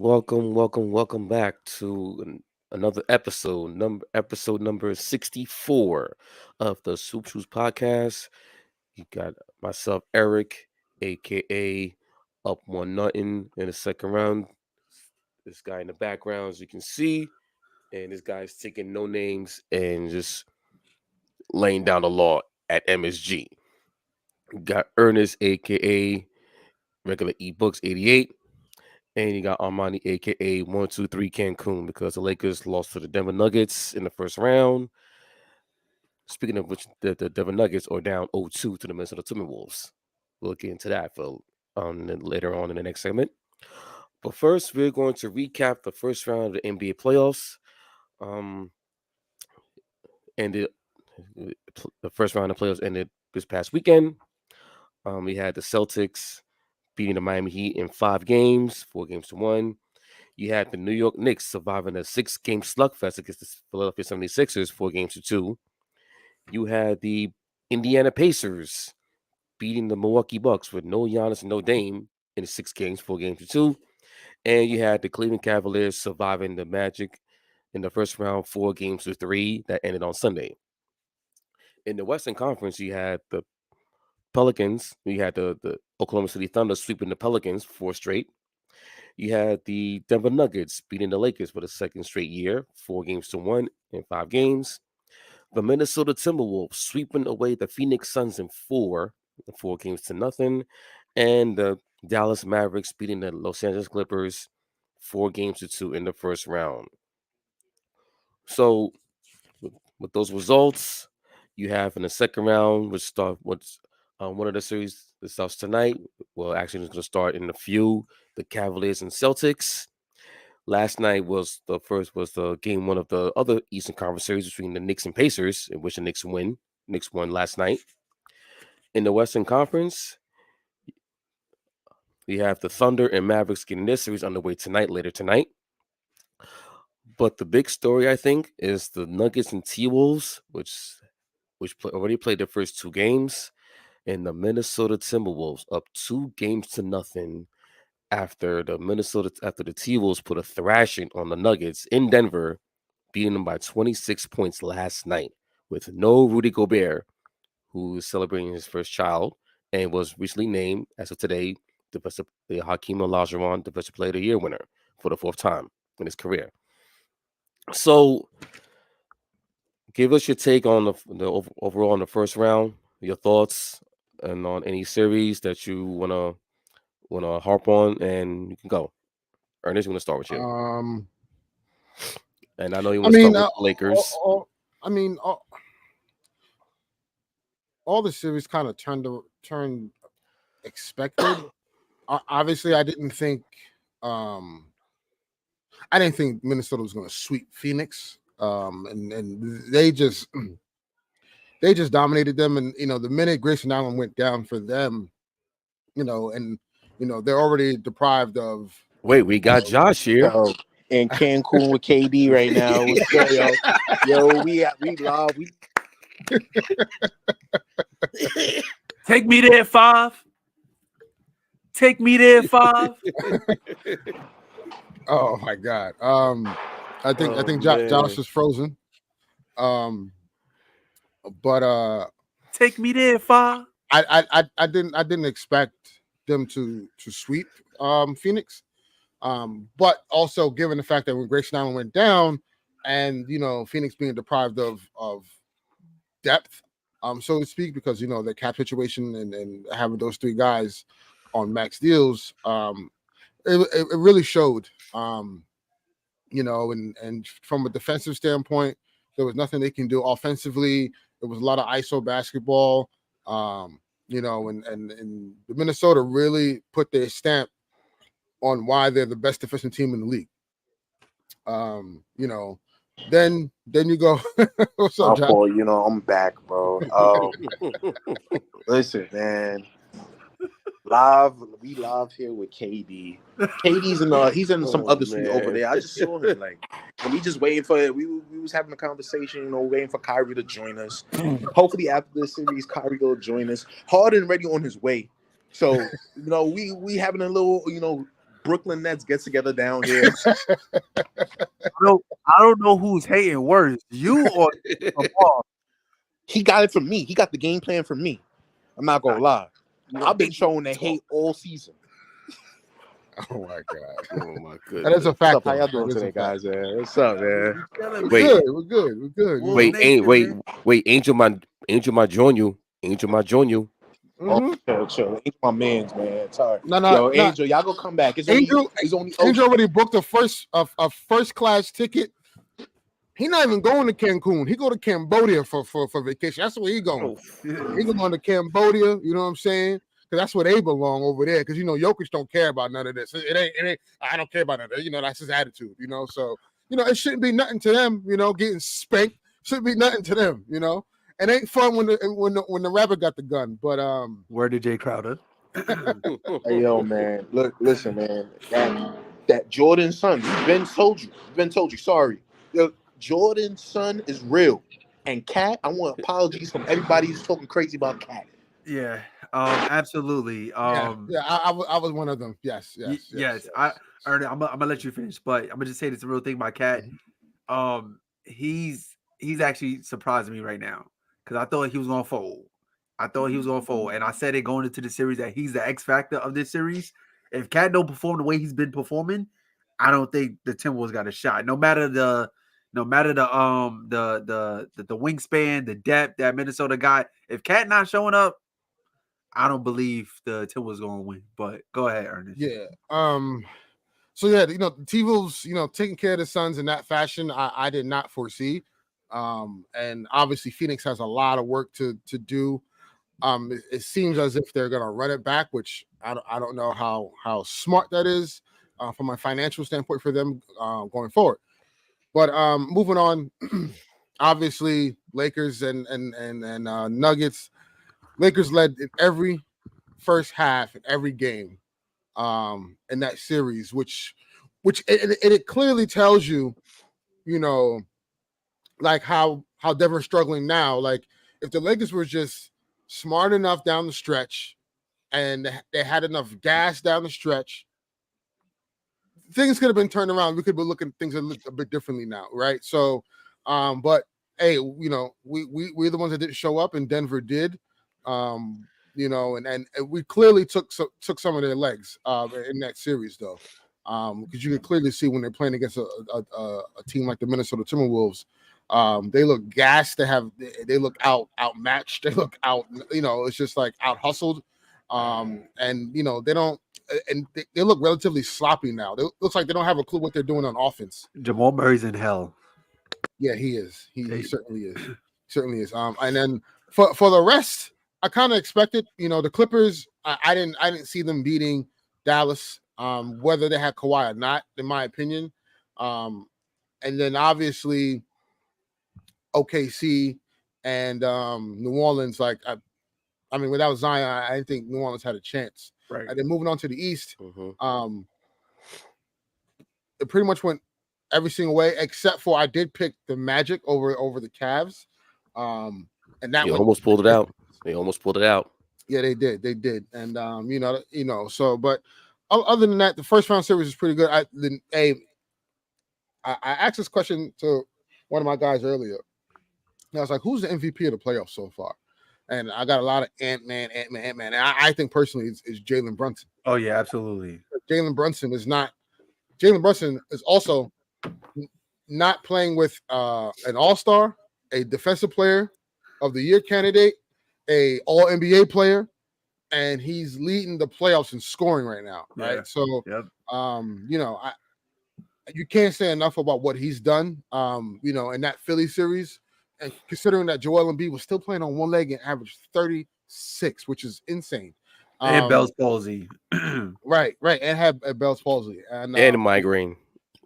Welcome back to another episode number 64 of the Soup Shoes podcast. You got myself, Eric, aka Up One Nothing in the second round. This guy in the background, as you can see, and this guy's taking no names and just laying down the law at MSG. You got Ernest, aka regular ebooks 88. And you got Armani, aka 123 Cancun, because the Lakers lost to the Denver Nuggets in the first round. Speaking of which, the Denver Nuggets are down 0-2 to the Minnesota Timberwolves. We'll get into that for later on in the next segment. But first, we're going to recap the first round of the NBA playoffs. Um, ended the first round of playoffs ended this past weekend. We had the Celtics beating the Miami Heat in 5 games, 4 games to 1. You had the New York Knicks surviving a 6-game slugfest against the Philadelphia 76ers, 4 games to 2. You had the Indiana Pacers beating the Milwaukee Bucks with no Giannis and no Dame in 6 games, 4 games to 2. And you had the Cleveland Cavaliers surviving the Magic in the first round, 4 games to 3, that ended on Sunday. In the Western Conference, you had the Pelicans, you had the Oklahoma City Thunder sweeping the Pelicans 4 straight. You had the Denver Nuggets beating the Lakers for the second straight year, 4 games to 1 in 5 games. The Minnesota Timberwolves sweeping away the Phoenix Suns in 4 games to nothing. And the Dallas Mavericks beating the Los Angeles Clippers 4 games to 2 in the first round. So with those results, you have in the second round, which start what's one of the series that starts tonight. Well, actually, it's going to start in a few. The Cavaliers and Celtics. Last night was the game one of the other Eastern Conference series between the Knicks and Pacers, in which the Knicks win. Knicks won last night. In the Western Conference, we have the Thunder and Mavericks getting this series underway later tonight. But the big story, I think, is the Nuggets and T-Wolves, which already played their first 2 games, and the Minnesota Timberwolves up 2 games to nothing after the T-Wolves put a thrashing on the Nuggets in Denver, beating them by 26 points last night with no Rudy Gobert, who is celebrating his first child and was recently named, as of today, the Hakeem Olajuwon Defensive Player of the Year winner for the 4th time in his career. So, give us your take on overall in the first round, your thoughts, and on any series that you wanna harp on, and you can go. Ernest, I'm gonna start with you. Um, And I know you I want to start mean, with the Lakers. I mean, all the series kind of turned expected. Obviously, um, I didn't think Minnesota was going to sweep Phoenix. And they just dominated them. And the minute Grayson Allen went down for them, and they're already deprived of. Wait, we got Josh here. Yo, in Cancun with KD right now. What's good, yo? Yo, we love we. Take me there, 5. Take me there, 5. Oh my God. I think Josh is frozen. But Take me there, 5. I didn't expect them to sweep Phoenix. But also given the fact that when Grayson Allen went down, and Phoenix being deprived of depth, so to speak, because the cap situation and having those 3 guys on max deals, it really showed. And from a defensive standpoint, there was nothing they can do offensively. It was a lot of ISO basketball. And the Minnesota really put their stamp on why they're the best defensive team in the league. Then you go. What's up, John? I'm back, bro. Listen, man. We live here with KD. He's in some other suite over there. I just saw him and we just waiting for it. We was having a conversation, waiting for Kyrie to join us. Hopefully after this series, Kyrie will join us. Harden ready on his way. So, we having a little, Brooklyn Nets get together down here. I don't know who's hating worse, you or Ball. He got it from me. He got the game plan from me. I'm not gonna lie. I've been showing the hate all season. Oh my god. Oh my That goodness. is a fact. What's up? How y'all doing today, guys? What's up, man? We're Wait. good. We're good. We're good. Well, Wait, Nation, man. Angel might join you. Angel might join you. Oh, chill. Angel, my man's, man. Sorry. No, Yo, Angel, y'all go come back. It's Angel only already booked a first class ticket. He not even going to Cancun. He go to Cambodia for vacation. That's where he going. He going to Cambodia. You know what I'm saying? Because that's where they belong over there. Because Jokic don't care about none of this. It ain't. I don't care about none of it. That's his attitude. So it shouldn't be nothing to them. Getting spanked shouldn't be nothing to them. It ain't fun when the rabbit got the gun. But Where did Jay Crowder? Hey, yo, man. Look, listen, man. That Jordan's son. Ben told you. Sorry. Yo, Jordan's son is real. And Cat, I want apologies from everybody who's talking crazy about Cat. Yeah, absolutely. I was one of them. Yes. Ernest, I'm gonna let you finish, but I'm gonna just say this real thing about Cat. He's actually surprising me right now because I thought he was gonna fold. And I said it going into the series that he's the X factor of this series. If Cat don't perform the way he's been performing, I don't think the Timberwolves got a shot. No matter the wingspan, the depth that Minnesota got. If Cat not showing up, I don't believe the Timberwolves going to win. But go ahead, Ernest. Yeah. So yeah, the T-Wolves, taking care of the Suns in that fashion, I did not foresee. And obviously Phoenix has a lot of work to do. It seems as if they're gonna run it back, which I don't know how smart that is from a financial standpoint for them going forward. But moving on, obviously Lakers and Nuggets. Lakers led in every first half in every game in that series, which it clearly tells you, like how Denver's struggling now. Like if the Lakers were just smart enough down the stretch and they had enough gas down the stretch, things could have been turned around. We could be looking at things a bit differently now, right? So, but hey, we're the ones that didn't show up, and Denver did. And we clearly took some of their legs in that series, though, because you could clearly see when they're playing against a team like the Minnesota Timberwolves, they look gassed. They look outmatched. They look out. It's just like out hustled, and they don't. And they look relatively sloppy now. It looks like they don't have a clue what they're doing on offense. Jamal Murray's in hell. Yeah, he is. He certainly is. Certainly is. And then for the rest, I kind of expected. The Clippers. I didn't see them beating Dallas. Whether they had Kawhi or not, in my opinion. And then obviously OKC and New Orleans. Like I mean, without Zion, I didn't think New Orleans had a chance. Right. And then moving on to the East, it pretty much went every single way except for I did pick the Magic over the Cavs, and that almost pulled it out. They almost pulled it out. Yeah, they did, and So, but other than that, the first round series is pretty good. I asked this question to one of my guys earlier. And I was like, "Who's the MVP of the playoffs so far?" And I got a lot of Ant-Man. And I think personally it's Jalen Brunson. Oh, yeah, absolutely. Jalen Brunson is also not playing with an all-star, a defensive player of the year candidate, a all-NBA player, and he's leading the playoffs in scoring right now, right? Yeah. So, you can't say enough about what he's done, in that Philly series. And considering that Joel Embiid was still playing on one leg and averaged 36, which is insane. And Bell's palsy. Right. And had Bell's palsy. And a migraine.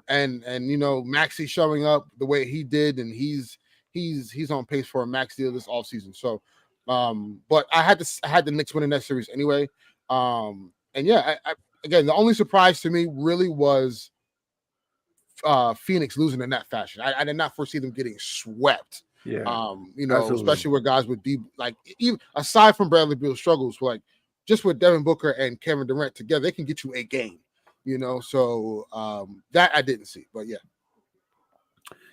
And Maxey showing up the way he did, and he's on pace for a max deal this offseason. So, but I had the Knicks winning that series anyway. And yeah, again, the only surprise to me really was Phoenix losing in that fashion. I did not foresee them getting swept. Yeah. Absolutely. Especially with guys with deep, like even aside from Bradley Beal's struggles, like just with Devin Booker and Kevin Durant together, they can get you a game. So that I didn't see, but yeah.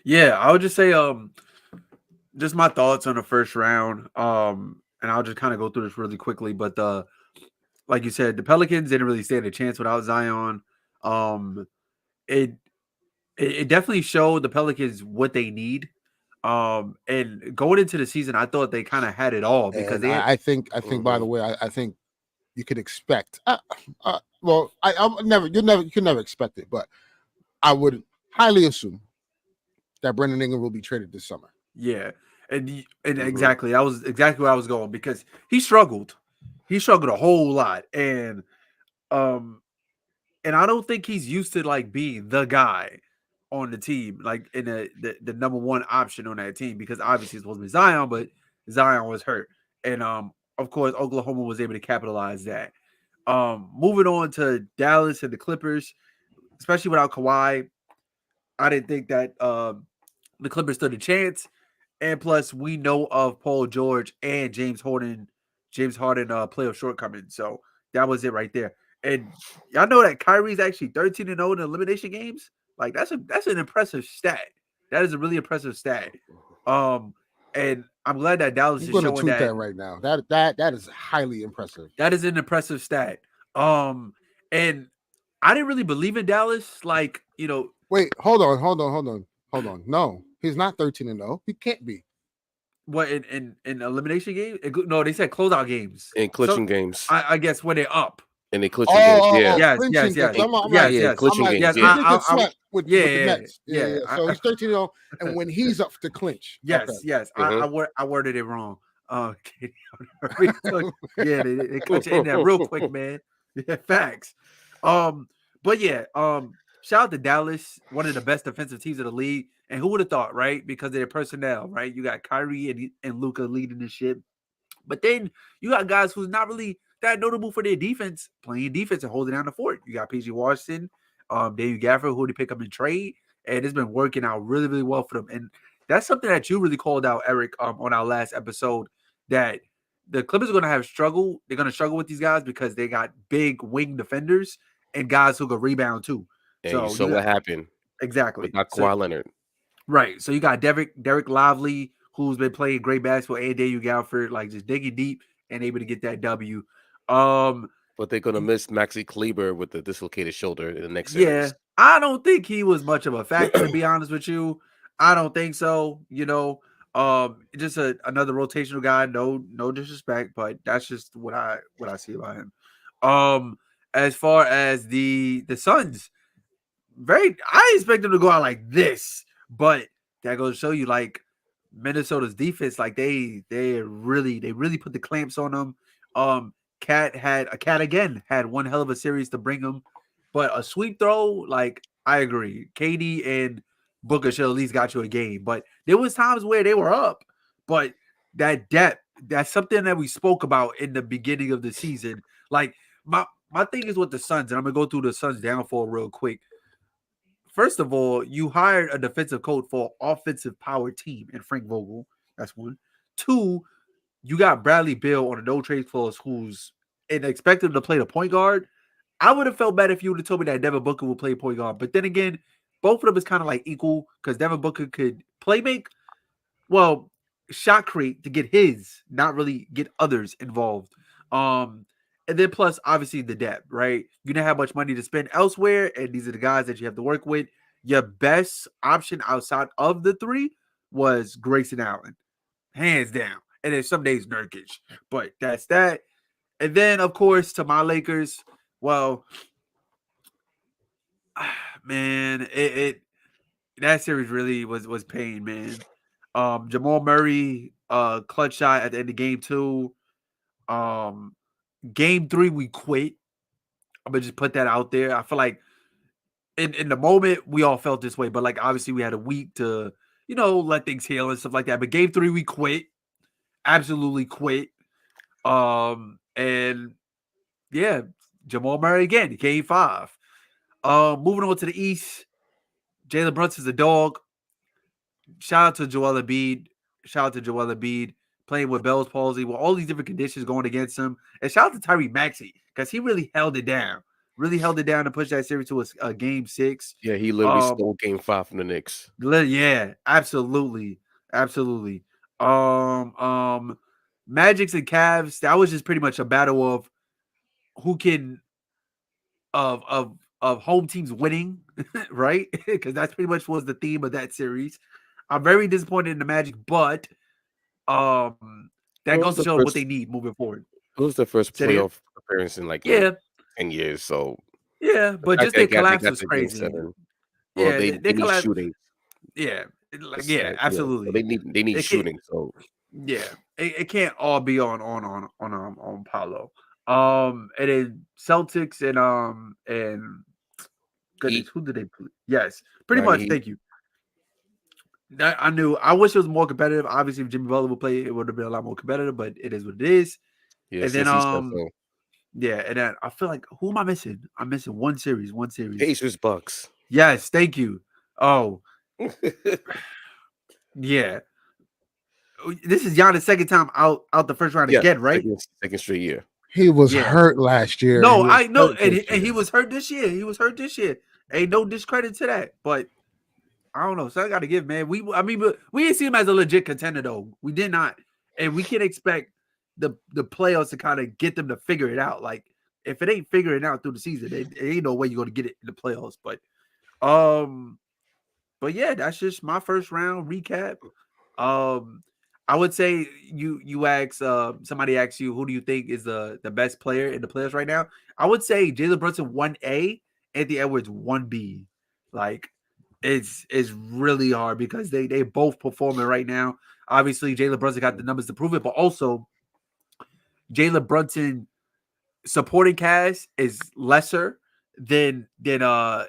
Yeah, I would just say just my thoughts on the first round. And I'll just kind of go through this really quickly. But like you said, the Pelicans didn't really stand a chance without Zion. Um, it it definitely showed the Pelicans what they need. And going into the season, I thought they kind of had it all because And they had, I think by the way, I think you could expect. Well, you can never expect it, but I would highly assume that Brendan Ingram will be traded this summer. yeah, and exactly that was exactly where I was going because he struggled a whole lot, um and I don't think he's used to like being the guy on the team, like in the number one option on that team, because obviously it's supposed to be Zion, but Zion was hurt, and of course Oklahoma was able to capitalize that. Moving on to Dallas and the Clippers, especially without Kawhi, I didn't think that the Clippers stood a chance. And plus, we know of Paul George and James Harden playoff shortcomings. So that was it right there. And y'all know that Kyrie's actually 13-0 in elimination games. Like that's an impressive stat. That is a really impressive stat. And I'm glad that Dallas I'm is going to showing tweet that that right now. That is highly impressive. that is an impressive stat. And I didn't really believe in Dallas. Like, Wait, hold on. No, he's not 13-0. He can't be. what in elimination games? No, they said closeout games. In clinching games. I guess when they're up. In the clinching games, yeah. Yes. Clinching games. I'm Yes, like, Yeah, in clinching I'm like, games, he yeah. did get swept with the Nets. Yeah. So he's 13-0, and when he's up to clinch. Yes, Okay. yes. I worded it wrong. They cut you in there real quick, man. Yeah, facts. But yeah, shout out to Dallas, one of the best defensive teams of the league. And who would have thought, right? Because of their personnel, right? You got Kyrie and Luka leading the ship. But then you got guys who's not really that notable for their defense, playing defense and holding down the fort. You got PG Washington, David Gafford, who they pick up in trade, and it's been working out really, really well for them. And that's something that you really called out, Eric, on our last episode, that the Clippers are going to have struggle. They're going to struggle with these guys because they got big wing defenders and guys who can rebound too. And So you saw what happened exactly without Kawhi Leonard. Right. So you got Derek Lively, who's been playing great basketball, and Daniel Galford, like just digging deep and able to get that W. But they're gonna miss Maxi Kleber with the dislocated shoulder in the next series. I don't think he was much of a factor, to be honest with you. I don't think so. Just another rotational guy. No disrespect, but that's just what I see about him. As far as the Suns, I expect them to go out like this, but that goes to show you like Minnesota's defense, like they really put the clamps on them. Cat again had one hell of a series to bring them, but a sweep throw, like I agree, KD and Booker should at least got you a game, but there was times where they were up, but that depth, that's something that we spoke about in the beginning of the season. Like my thing is with the Suns, and I'm gonna go through the Suns downfall real quick. First of all, you hired a defensive coach for offensive power team in Frank Vogel. That's one. Two, you got Bradley Beal on a no trade clause who's expected to play the point guard. I would have felt bad if you would have told me that Devin Booker would play point guard. But then again, both of them is kind of like equal because Devin Booker could play make, well, shot create to get his, not really get others involved. And then plus, obviously, the depth, right? You don't have much money to spend elsewhere, and these are the guys that you have to work with. Your best option outside of the three was Grayson Allen, hands down. And then some days Nurkic, but that's that. And then, of course, to my Lakers, well, man, that series really was pain, man. Jamal Murray, clutch shot at the end of game 2. Game 3, we quit. I'm gonna just put that out there. I feel like in the moment we all felt this way, but like obviously we had a week to let things heal and stuff like that. But game 3 we quit, absolutely quit. And yeah, Jamal Murray again, game 5. Moving on to the East, Jalen Brunson's a dog. Shout out to Joel Embiid. Playing with Bell's palsy, with all these different conditions going against him. And shout out to Tyrese Maxey, because he really held it down. really held it down to push that series to a game 6. Yeah, he literally stole Game 5 from the Knicks. Yeah, absolutely. Magics and Cavs, that was just pretty much a battle of who can of home teams winning, right? Because that's pretty much was the theme of that series. I'm very disappointed in the Magic, but that goes to show what they need moving forward. It was the first playoff appearance in 10 years. So but just their collapse was crazy. Well, they need shooting. Yeah, absolutely. So they need shooting. So it can't all be on Paolo. And then Celtics and goodness, who did they play? Yes, pretty much. Thank you. I knew. I wish it was more competitive. Obviously, if Jimmy Butler would play, it would have been a lot more competitive. But it is what it is. Yeah, and then and then I feel like who am I missing? I'm missing one series. Pacers Bucks. Yes, thank you. Oh, yeah. This is Giannis' second time out the first round again, right? Second straight year. He was hurt last year. No, I know, and he was hurt this year. Ain't no discredit to that, but I don't know. So I got to give, man. But we didn't see him as a legit contender, though. We did not, and we can't expect the playoffs to kind of get them to figure it out. Like if it ain't figuring out through the season, there ain't no way you're gonna get it in the playoffs. But yeah, that's just my first round recap. I would say you ask somebody asks you who do you think is the best player in the playoffs right now. I would say Jalen Brunson 1A, Anthony Edwards 1B. Like it's really hard because they both performing right now. Obviously, Jalen Brunson got the numbers to prove it, but also Jalen Brunson supporting cast is lesser than an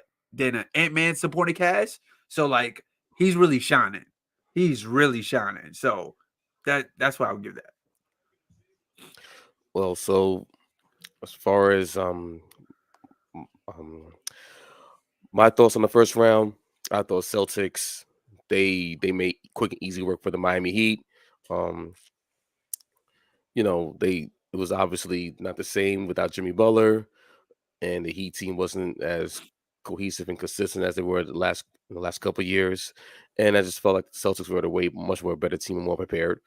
Ant-Man supporting cast. So like he's really shining. So that's why I would give that. Well, so as far as my thoughts on the first round, I thought Celtics they made quick and easy work for the Miami Heat. It was obviously not the same without Jimmy Butler, and the Heat team wasn't as cohesive and consistent as they were the last couple of years. And I just felt like the Celtics were much more better team and more prepared.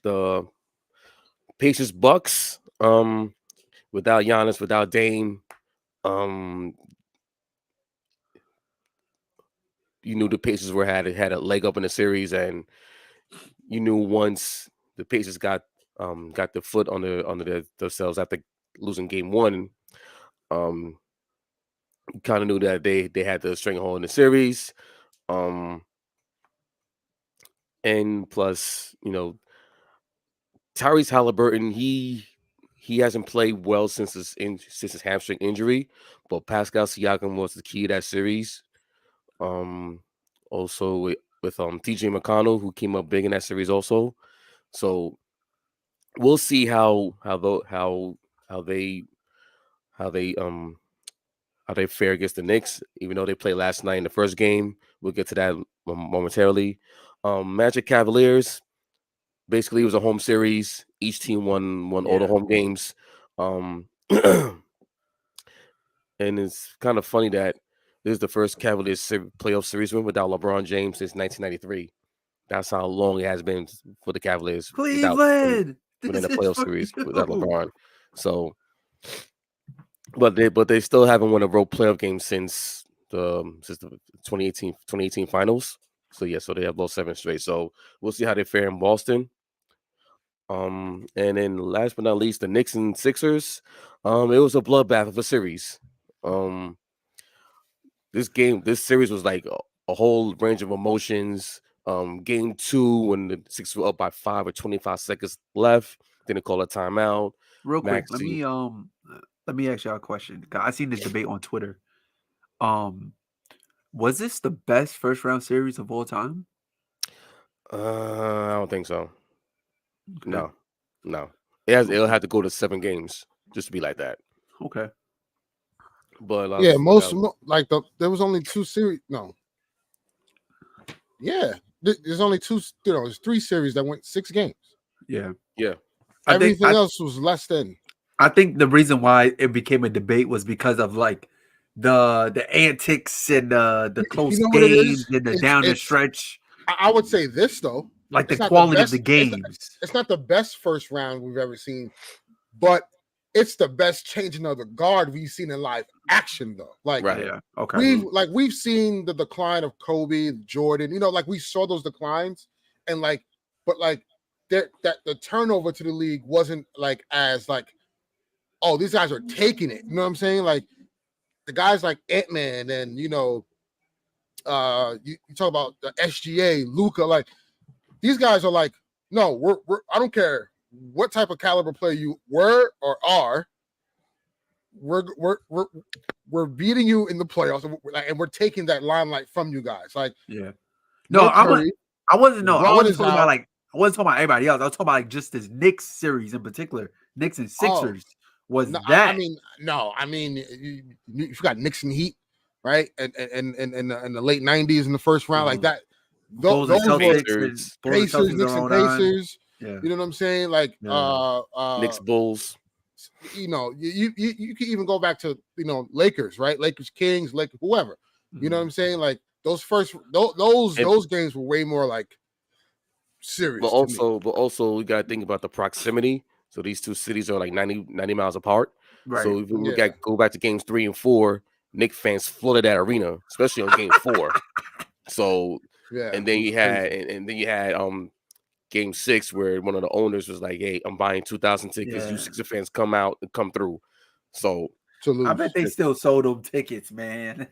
The Pacers Bucks, without Giannis, without Dame, you knew the Pacers had a leg up in the series, and you knew once the Pacers got the foot under themselves after losing game 1, you kind of knew that they had the stranglehold in the series. And plus, Tyrese Halliburton, he hasn't played well since his hamstring injury, but Pascal Siakam was the key to that series. Also with TJ McConnell, who came up big in that series also. So we'll see how they fare against the Knicks, even though they played last night in the first game. We'll get to that momentarily. Magic Cavaliers, basically it was a home series. Each team won all the home games. And it's kind of funny that this is the first Cavaliers playoff series win without LeBron James since 1993. That's how long it has been for the Cavaliers. Cleveland winning the playoff series without LeBron. So, but they still haven't won a road playoff game since the 2018 finals. So so they have lost 7 straight. So we'll see how they fare in Boston. And then last but not least, the Knicks and Sixers. It was a bloodbath of a series. This series was like a whole range of emotions. Game 2, when the Sixers were up by 5 or 25 seconds left, then they call a timeout. Real quick, let me ask y'all a question. I seen this debate on Twitter. Was this the best first round series of all time? I don't think so. Okay. No. It'll have to go to 7 games just to be like that. Okay. But there was only 2 series. No. Yeah, there's only 2. There's 3 series that went 6 games. Yeah. Everything else was less than. I think the reason why it became a debate was because of like the antics and the close You know what it games is? and the down the stretch, I would say this though. like the It's not the quality of best. the games. It's not the best first round we've ever seen, but it's the best changing of the guard we've seen in live action though. Like Right. Yeah. Okay. we've seen the decline of Kobe, Jordan. You know, like we saw those declines, and like, but like that the turnover to the league wasn't like as like, oh, these guys are taking it. You know what I'm saying? Like the guys like Ant-Man and you talk about the SGA, Luca, like these guys are like, no, we're I don't care what type of caliber player you were or are, we're beating you in the playoffs, and we're taking that limelight from you guys. Like, Yeah. No, I wasn't talking about like I wasn't talking about everybody else. I was talking about like just this Knicks series in particular. Knicks and Sixers was no, that. I mean, you got Knicks and Heat, right? And in the late '90s in the first round, like that. Bulls Those and were Pacers, Pacers, Knicks and Pacers. Yeah. You know what I'm saying? Like, Knicks, Bulls. You can even go back to Lakers, right? Lakers, Kings, Lakers, whoever. You know what I'm saying? Like those games were way more like serious. But also, we got to think about the proximity. So these two cities are like 90 miles apart. Right. So if we go back to games 3 and 4, Knicks fans flooded that arena, especially on game 4. So and then you had game 6 where one of the owners was like, "Hey, I'm buying 2,000 tickets. You Sixer fans come out and come through." So I bet they still sold them tickets, man.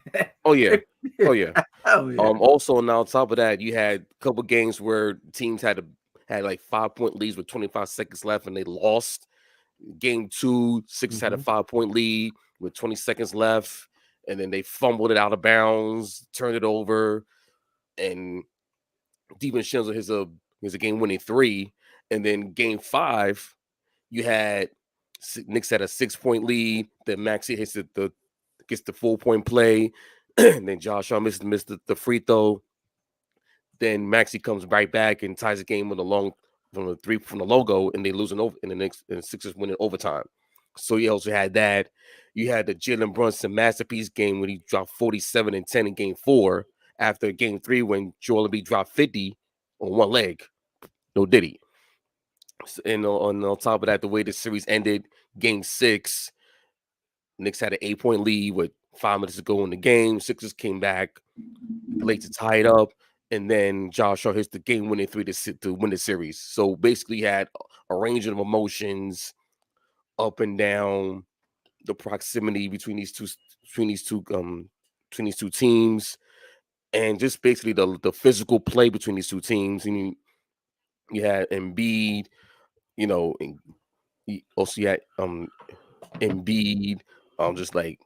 Oh yeah. Oh, yeah. Also, now on top of that, you had a couple games where teams had like 5-point leads with 25 seconds left, and they lost. Game 2, Sixers had a 5-point lead with 20 seconds left, and then they fumbled it out of bounds, turned it over, and DiVincenzo his a game-winning 3. And then game 5, you had Knicks had a 6-point lead. Then Maxey gets the 4-point play. And then Josh missed the free throw. Then Maxey comes right back and ties the game with a long from the logo, and they lose in the Sixers win in overtime. So you also had that. You had the Jalen Brunson masterpiece game when he dropped 47 and 10 in game 4 after game 3 when Joel Embiid dropped 50 on one leg. No diddy. And on top of that, the way the series ended, game 6, Knicks had an 8-point lead with 5 minutes to go in the game. Sixers came back late to tie it up, and then Josh hits the game-winning 3 to win the series. So basically, you had a range of emotions up and down, the proximity between these two teams, and just basically the physical play between these two teams. And you had Embiid, and you had Embiid, just like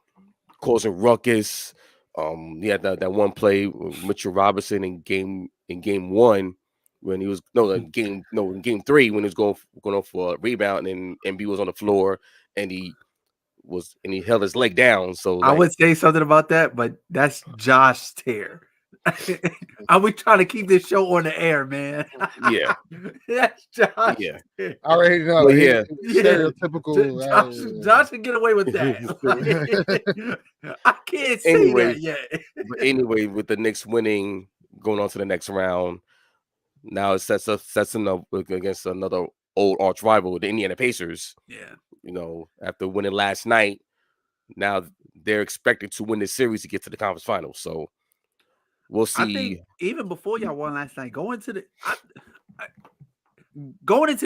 causing ruckus. He had that one play with Mitchell Robinson in game 1 when he was in game 3 when he was going off for a rebound, and Embiid was on the floor and he held his leg down. So I would say something about that, but that's Josh tear. Are we trying to keep this show on the air, man? Yeah, that's Josh. Yeah, I already know. Well, yeah, stereotypical. Josh can get away with that. I can't say that yet. But anyway, with the Knicks winning, going on to the next round, now it sets them up against another old arch rival, the Indiana Pacers. Yeah, after winning last night, now they're expected to win the series to get to the conference finals. So we'll see. I think even before y'all won last night, going into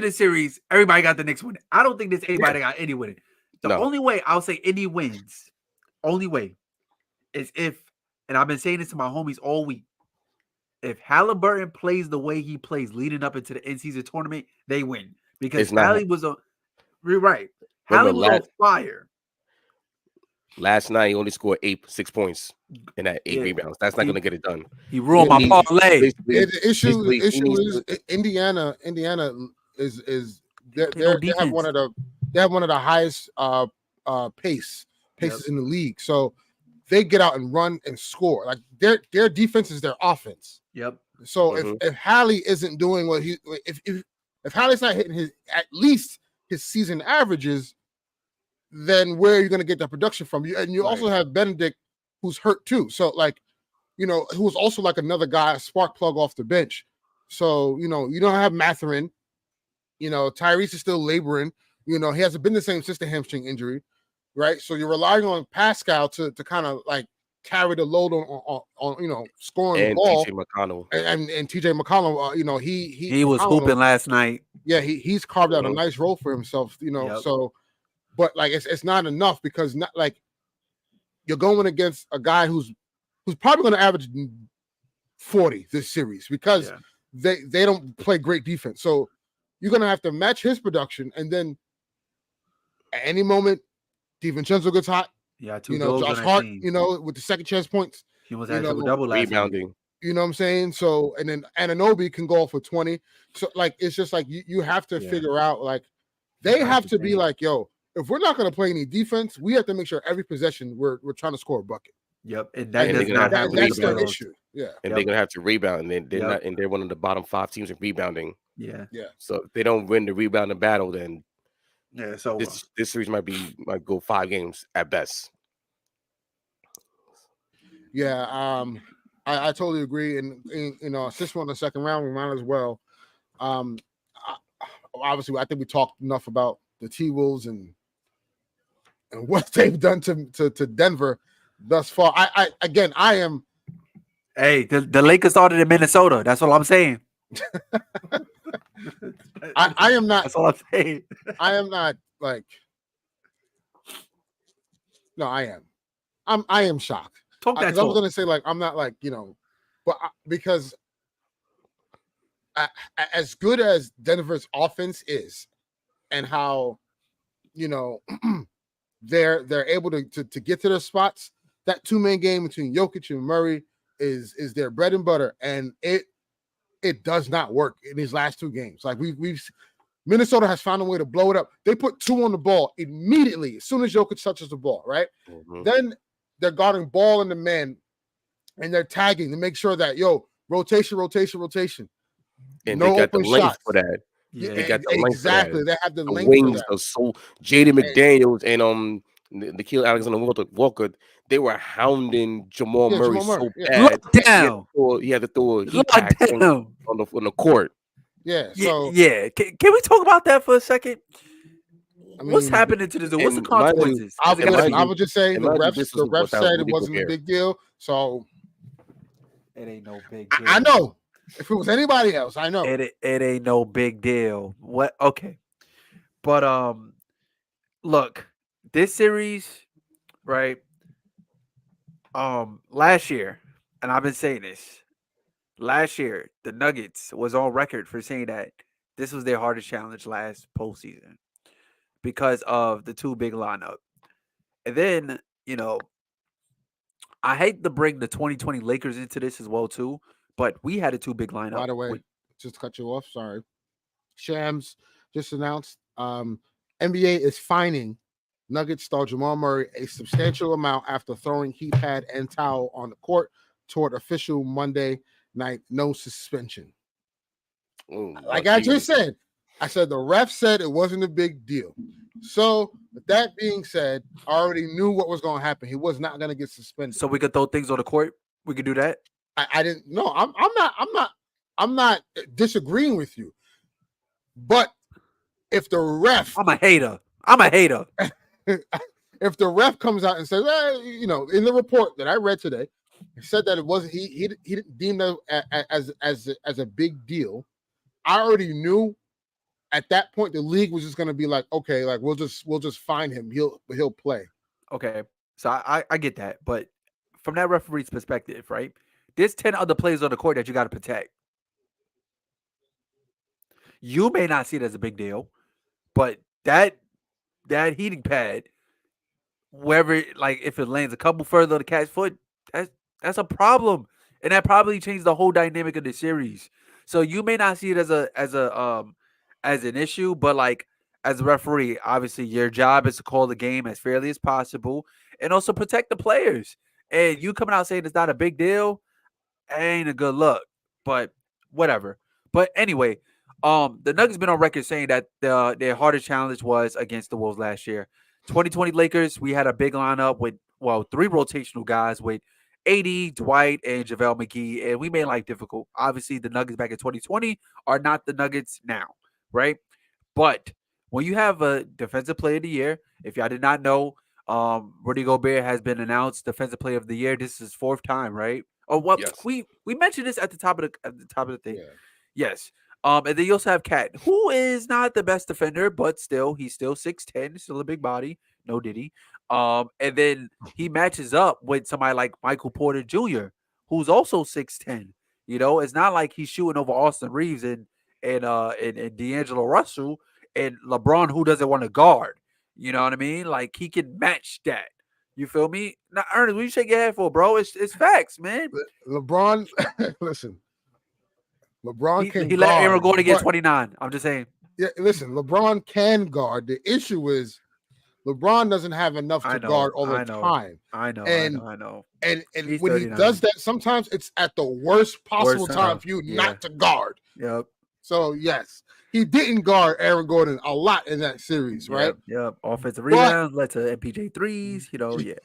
the series, everybody got the Knicks winning. I don't think there's anybody that got any winning. The only way I'll say Indy wins, only way, is if, and I've been saying this to my homies all week, if Halliburton plays the way he plays leading up into the in-season tournament, they win. Because Hallie was on fire. Last night, he only scored 6 points and had 8 rebounds. That's not going to get it done. He ruined my parlay. The issue is Indiana is they have one of the highest paces in the league. So they get out and run and score. Like their defense is their offense. Yep. So if Hallie isn't doing what if Hallie's not hitting at least his season averages, then where are you going to get that production from? And you also have Benedict, who's hurt too. So like, who's also like another guy, a spark plug off the bench. So you don't have Matherin. Tyrese is still laboring. He hasn't been the same since the hamstring injury, right? So you're relying on Pascal to kind of like carry the load on scoring and the ball. TJ McConnell And TJ McConnell, he was hooping last night. Yeah, he's carved out a nice role for himself. So, but like it's not enough because not like you're going against a guy who's probably going to average 40 this series because they don't play great defense. So you're going to have to match his production, and then at any moment, DiVincenzo gets hot. Yeah, Josh Hart, with the second chance points. He was at double rebounding. You know what I'm saying? So, and then Anunoby can go for 20. So, like, it's just like you have to figure out, like, they have to be like, yo, if we're not going to play any defense, we have to make sure every possession we're trying to score a bucket. Yep, and that's the issue. Yeah, and they're gonna have to rebound, and they're not, and they're one of the bottom 5 teams in rebounding. Yeah. So if they don't win the rebounding battle, then so this series might go 5 games at best. Yeah, I totally agree, and since we're in the second round, we might as well. Obviously, I think we talked enough about the T-Wolves and what they've done to Denver thus far. I am. Hey, the Lakers started in Minnesota. That's all I'm saying. I am not. That's all I'm saying. I am not like. No, I am. I am shocked. Talk that. I was gonna say like I'm not like but because as good as Denver's offense is, and how they're able to get to their spots. That 2-man game between Jokic and Murray is their bread and butter, and it does not work in these last 2 games. Like we've Minnesota has found a way to blow it up. They put 2 on the ball immediately as soon as Jokic touches the ball, right? Mm-hmm. Then they're guarding ball in the man, and they're tagging to make sure that rotation. And no, they got the length shots for that. Yeah, they got the length exactly. For that. They have the length wings for that. So Jaden McDaniels and Nikhil Alexander-Walker, they were hounding Jamal Murray so bad. Down. He had to throw a heat pack on the court. Yeah. So Can we talk about that for a second? I mean, what's happening to this? What's the consequences? I would just say the ref said it wasn't a big deal. So it ain't no big deal. I know. If it was anybody else, I know. It ain't no big deal. What? Okay. But look, this series, right? Last year, and I've been saying this. Last year, the Nuggets was on record for saying that this was their hardest challenge last postseason because of the 2 big lineup. And then, I hate to bring the 2020 Lakers into this as well too, but we had a 2 big lineup. By the way, just to cut you off, sorry. Shams just announced NBA is fining Nuggets star Jamal Murray a substantial amount after throwing heat pad and towel on the court toward official Monday night no suspension. Like I just said, the ref said it wasn't a big deal. So with that being said, I already knew what was going to happen. He was not going to get suspended. So we could throw things on the court. We could do that. I didn't know. I'm not disagreeing with you. But if the ref, I'm a hater. If the ref comes out and says, in the report that I read today, he said that it wasn't he didn't deem that as a big deal. I already knew at that point the league was just going to be like, okay, like we'll just fine him. He'll play. Okay, so I get that, but from that referee's perspective, right? There's 10 other players on the court that you got to protect. You may not see it as a big deal, but that heating pad, wherever, like if it lands a couple further on the cat's foot, that's a problem, and that probably changed the whole dynamic of the series. So you may not see it as an issue, but like as a referee, obviously your job is to call the game as fairly as possible and also protect the players. And you coming out saying it's not a big deal ain't a good look, but whatever. But anyway, the Nuggets been on record saying that their hardest challenge was against the Wolves last year. 2020 Lakers, we had a big lineup with, well, 3 rotational guys with AD, Dwight, and JaVale McGee, and we made life difficult. Obviously, the Nuggets back in 2020 are not the Nuggets now, right? But when you have a defensive player of the year, if y'all did not know, Rudy Gobert has been announced defensive player of the year. This is his 4th time, right? Or what? Yes. We mentioned this at the top of the thing. Yeah. Yes. And then you also have Cat, who is not the best defender, but still, he's still 6'10", still a big body. No diddy. And then he matches up with somebody like Michael Porter Jr., who's also 6'10". You know, it's not like he's shooting over Austin Reeves and D'Angelo Russell and LeBron, who doesn't want to guard. You know what I mean? Like, he can match that. You feel me? Now, Ernest, what you shake your head for, bro? It's facts, man. LeBron, listen. LeBron can he guard. let Aaron Gordon get 29. I'm just saying. Yeah, listen, LeBron can guard. The issue is LeBron doesn't have enough to guard all the time. I know. And He's when 39. he does that, sometimes it's at the worst possible time for you Yeah. not to guard. Yep. So yes, he didn't guard Aaron Gordon a lot in that series, right? Yep. Offensive rebounds led to MPJ threes. You know, yeah.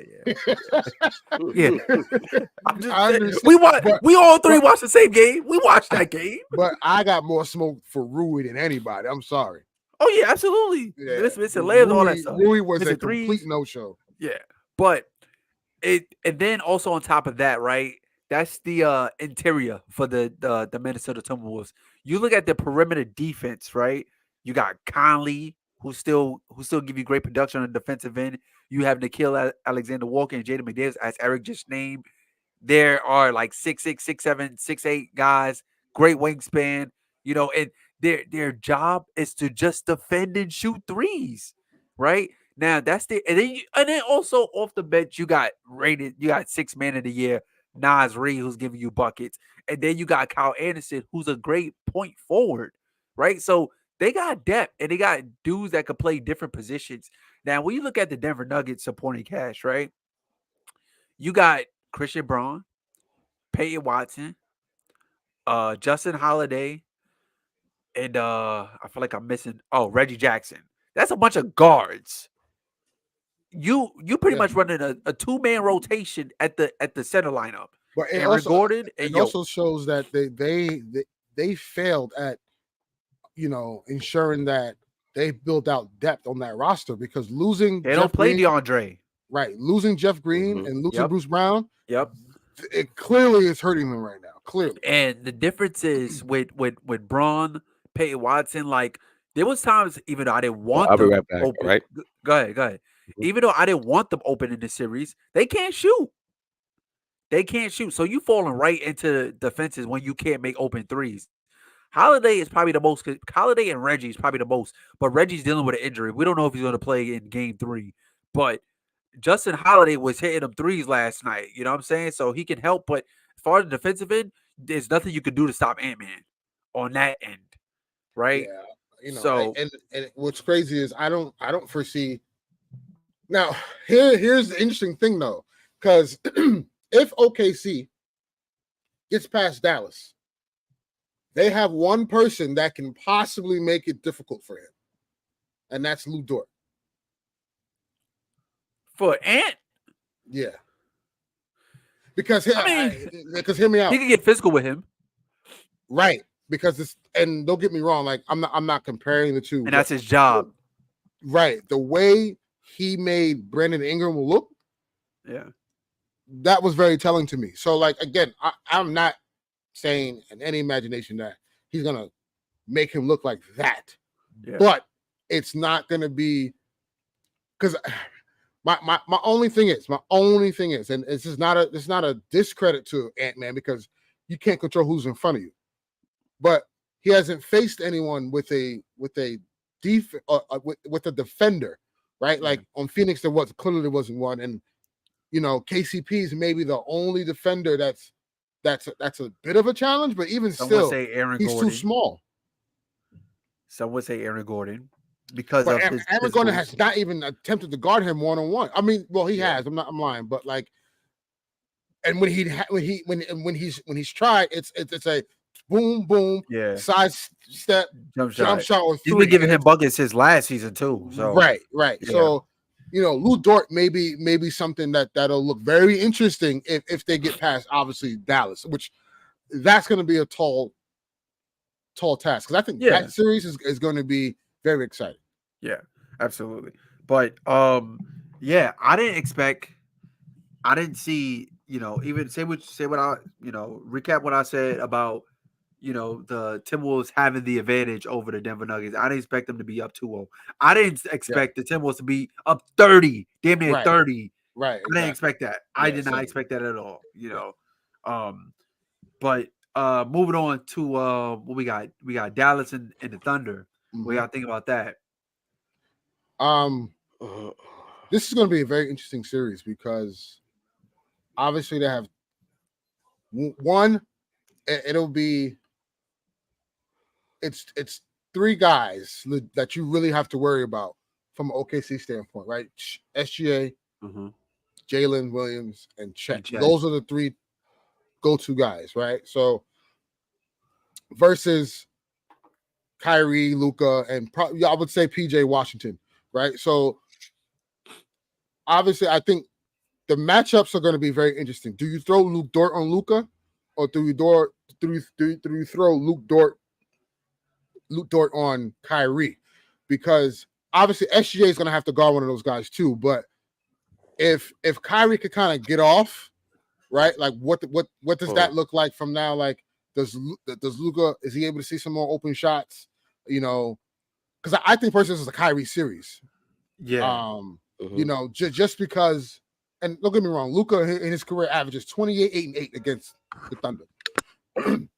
I'm just we all three watched the same game. We watched that game. But I got more smoke for Rui than anybody. I'm sorry. Oh yeah, absolutely. Yeah. Listen, layers, all that stuff. Rui was Missing a complete no-show. Yeah, but and then also on top of that, right? That's the interior for the Minnesota Timberwolves. You look at the perimeter defense, right? You got Conley, who still give you great production on the defensive end. You have Nickeil Alexander-Walker and Jaden McDaniels, as Eric just named. There are like 6'6", 6'7", 6'8" guys, great wingspan, you know, and their job is to just defend and shoot threes, right? Now that's and then also off the bench you got 6th man of the year, Nas Reed, who's giving you buckets, and then you got Kyle Anderson, who's a great point forward, right? So they got depth and they got dudes that could play different positions. Now, when you look at the Denver Nuggets supporting cast, right? You got Christian Braun, Peyton Watson, Justin Holiday, and I feel like I'm missing. Oh, Reggie Jackson. That's a bunch of guards. You pretty much running a 2-man rotation at the center lineup. But Aaron Gordon and it also shows that they failed at ensuring that they built out depth on that roster, because losing they don't play DeAndre. Right, losing Jeff Green and losing Bruce Brown. Yep. It clearly is hurting them right now. Clearly. And the difference is with Braun, Peyton Watson, like there was times even though I didn't want I'll them be right back, open. right? Go ahead. Even though I didn't want them open in this series, they can't shoot. So you falling right into defenses when you can't make open threes. Holiday is probably the most. Holiday and Reggie is probably the most. But Reggie's dealing with an injury. We don't know if he's going to play in Game 3. But Justin Holiday was hitting them threes last night. You know what I'm saying? So he can help. But as far as the defensive end, there's nothing you can do to stop Ant-Man on that end, right? Yeah. So and what's crazy is I don't foresee. Now here's the interesting thing though, because if OKC gets past Dallas, they have one person that can possibly make it difficult for him, and that's Lou Dort. For Ant? Yeah. Because hear me out. He can get physical with him. Right. Because and don't get me wrong, like I'm not comparing the two. And that's his job. Right. The way he made Brandon Ingram look, that was very telling to me. So, like, again, I'm not saying in any imagination that he's gonna make him look like that. Yeah. But it's not gonna be, because my only thing is, and it's not a discredit to Ant-Man, because you can't control who's in front of you. But he hasn't faced anyone with a defender, right? Like on Phoenix, there clearly wasn't one, and KCP is maybe the only defender that's a bit of a challenge. But even still, say Aaron he's Gordon. Too small. Some would say Aaron Gordon, because Aaron Gordon has not even attempted to guard him one-on-one. I mean, well, he has. I'm lying, but like, and when he's tried, it's a boom, boom, side step, jump shot. He's been giving him buckets his last season too. So right. So Lou Dort maybe something that'll look very interesting if they get past obviously Dallas, which that's going to be a tall task, because I think that series is going to be very exciting. Yeah, absolutely. But I didn't see, even say what I, recap what I said about, the Timberwolves having the advantage over the Denver Nuggets. I didn't expect them to be up 2-0. I didn't expect the Timberwolves to be up 30, damn near 30. Right. I didn't expect that. I did not expect that at all, But moving on to what we got. We got Dallas and the Thunder. What y'all think about that? This is going to be a very interesting series because obviously they have one. It'll be it's three guys that you really have to worry about from an OKC standpoint, right? SGA, Jalen Williams, and Chet. Those are the three go-to guys, right? So versus Kyrie, Luka, and probably I would say PJ Washington, right? So obviously, I think the matchups are going to be very interesting. Do you throw Luke Dort on Luka, or do you throw Luke Dort on Kyrie? Because obviously SGA is going to have to guard one of those guys too. But if Kyrie could kind of get off, right? Like what does that look like from now? Like does Luka, is he able to see some more open shots? Because I think personally this is a Kyrie series. Yeah. Just because, and don't get me wrong, Luka in his career averages 28, 8, and 8 against the Thunder. You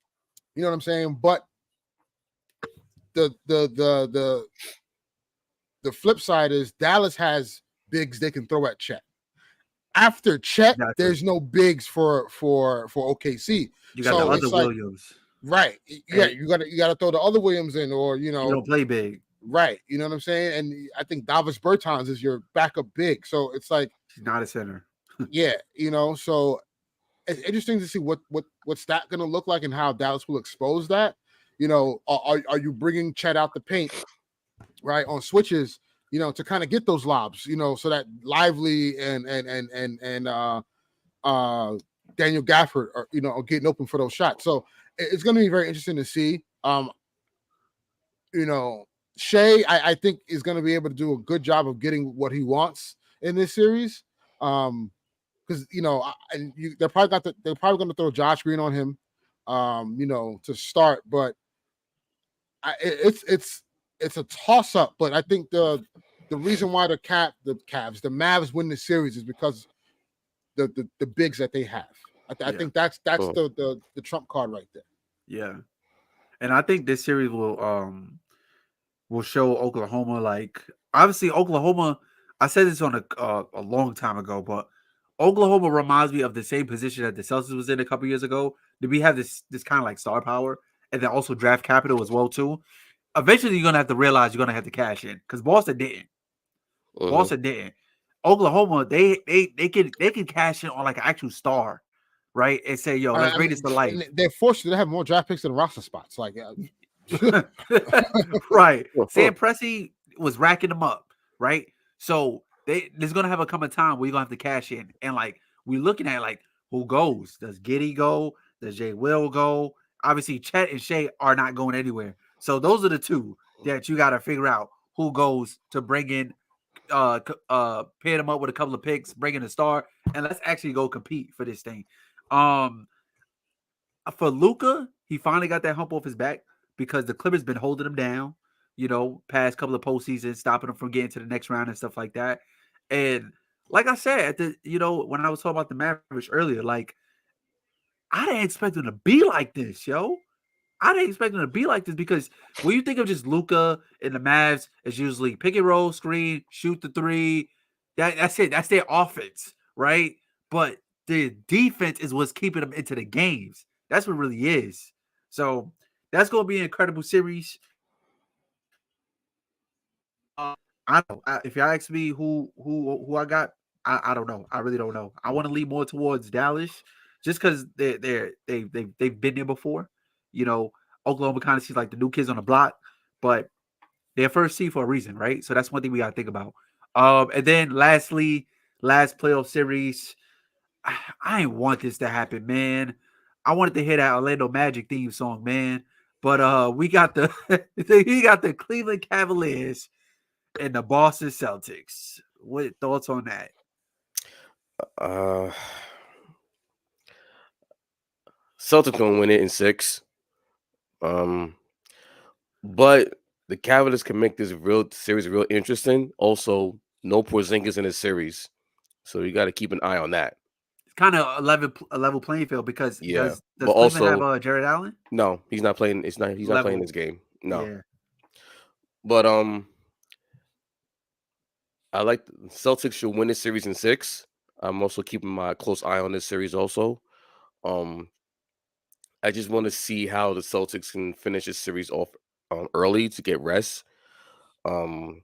know what I'm saying? But the flip side is Dallas has bigs they can throw at Chet. After Chet, there's no bigs for OKC. You got the other Williams. Right. Yeah, you got to throw the other Williams in, or you don't play big. Right. You know what I'm saying? And I think Davis Bertans is your backup big. So it's like he's not a center. Yeah, so it's interesting to see what's that going to look like and how Dallas will expose that. Are you bringing Chet out the paint, right, on switches, to kind of get those lobs, so that Lively and Daniel Gafford are getting open for those shots. So it's going to be very interesting to see. Shea, I think, is going to be able to do a good job of getting what he wants in this series. Because they're probably going to throw Josh Green on him, to start. But it's a toss up. But I think the reason why the Mavs win the series is because the bigs that they have. I think that's the trump card right there. Yeah, and I think this series will show Oklahoma, like, obviously Oklahoma. I said this on a long time ago, but Oklahoma reminds me of the same position that the Celtics was in a couple years ago. Did we have this kind of like star power and then also draft capital as well too? Eventually, you're gonna have to realize you're gonna have to cash in because Boston didn't. Boston didn't. Oklahoma, they can cash in on like an actual star, right? And say, yo, let's bring this to life. They're forced to have more draft picks than roster spots. Like, right. Sam Presti was racking them up, right? So there's gonna come a time where you're gonna have to cash in, and like we're looking at like who goes. Does Giddey go? Does Jay Will go? Obviously, Chet and Shea are not going anywhere. So those are the two that you got to figure out who goes to bring in, pair them up with a couple of picks, bring in a star, and let's actually go compete for this thing. For Luka, he finally got that hump off his back because the Clippers been holding him down, past couple of postseasons, stopping him from getting to the next round and stuff like that. And like I said, when I was talking about the Mavericks earlier, like I didn't expect them to be like this, yo. I didn't expect them to be like this because when you think of just Luka and the Mavs, it's usually pick and roll, screen, shoot the three. That's it. That's their offense, right? But the defense is what's keeping them into the games. That's what it really is. So that's going to be an incredible series. If y'all ask me who I got, I don't know. I really don't know. I want to lean more towards Dallas just because they've been there before. Oklahoma kind of seems like the new kids on the block, but they're first seed for a reason, right? So that's one thing we got to think about. And then lastly, last playoff series. I ain't want this to happen, man. I wanted to hear that Orlando Magic theme song, man. But we got the we got the Cleveland Cavaliers and the Boston Celtics. What thoughts on that? Uh, Celtics gonna win it in 6. But the Cavaliers can make this series real interesting. Also, no Porzingis in the series, so you got to keep an eye on that. It's kind of a level playing field because Yeah, does but Cleveland have also Jared Allen? no, he's not playing. He's not playing Level, this game. No, yeah. but I like the Celtics should win this series in 6. I'm also keeping my close eye on this series. Also, um, I just want to see how the Celtics can finish this series off early to get rest. Um,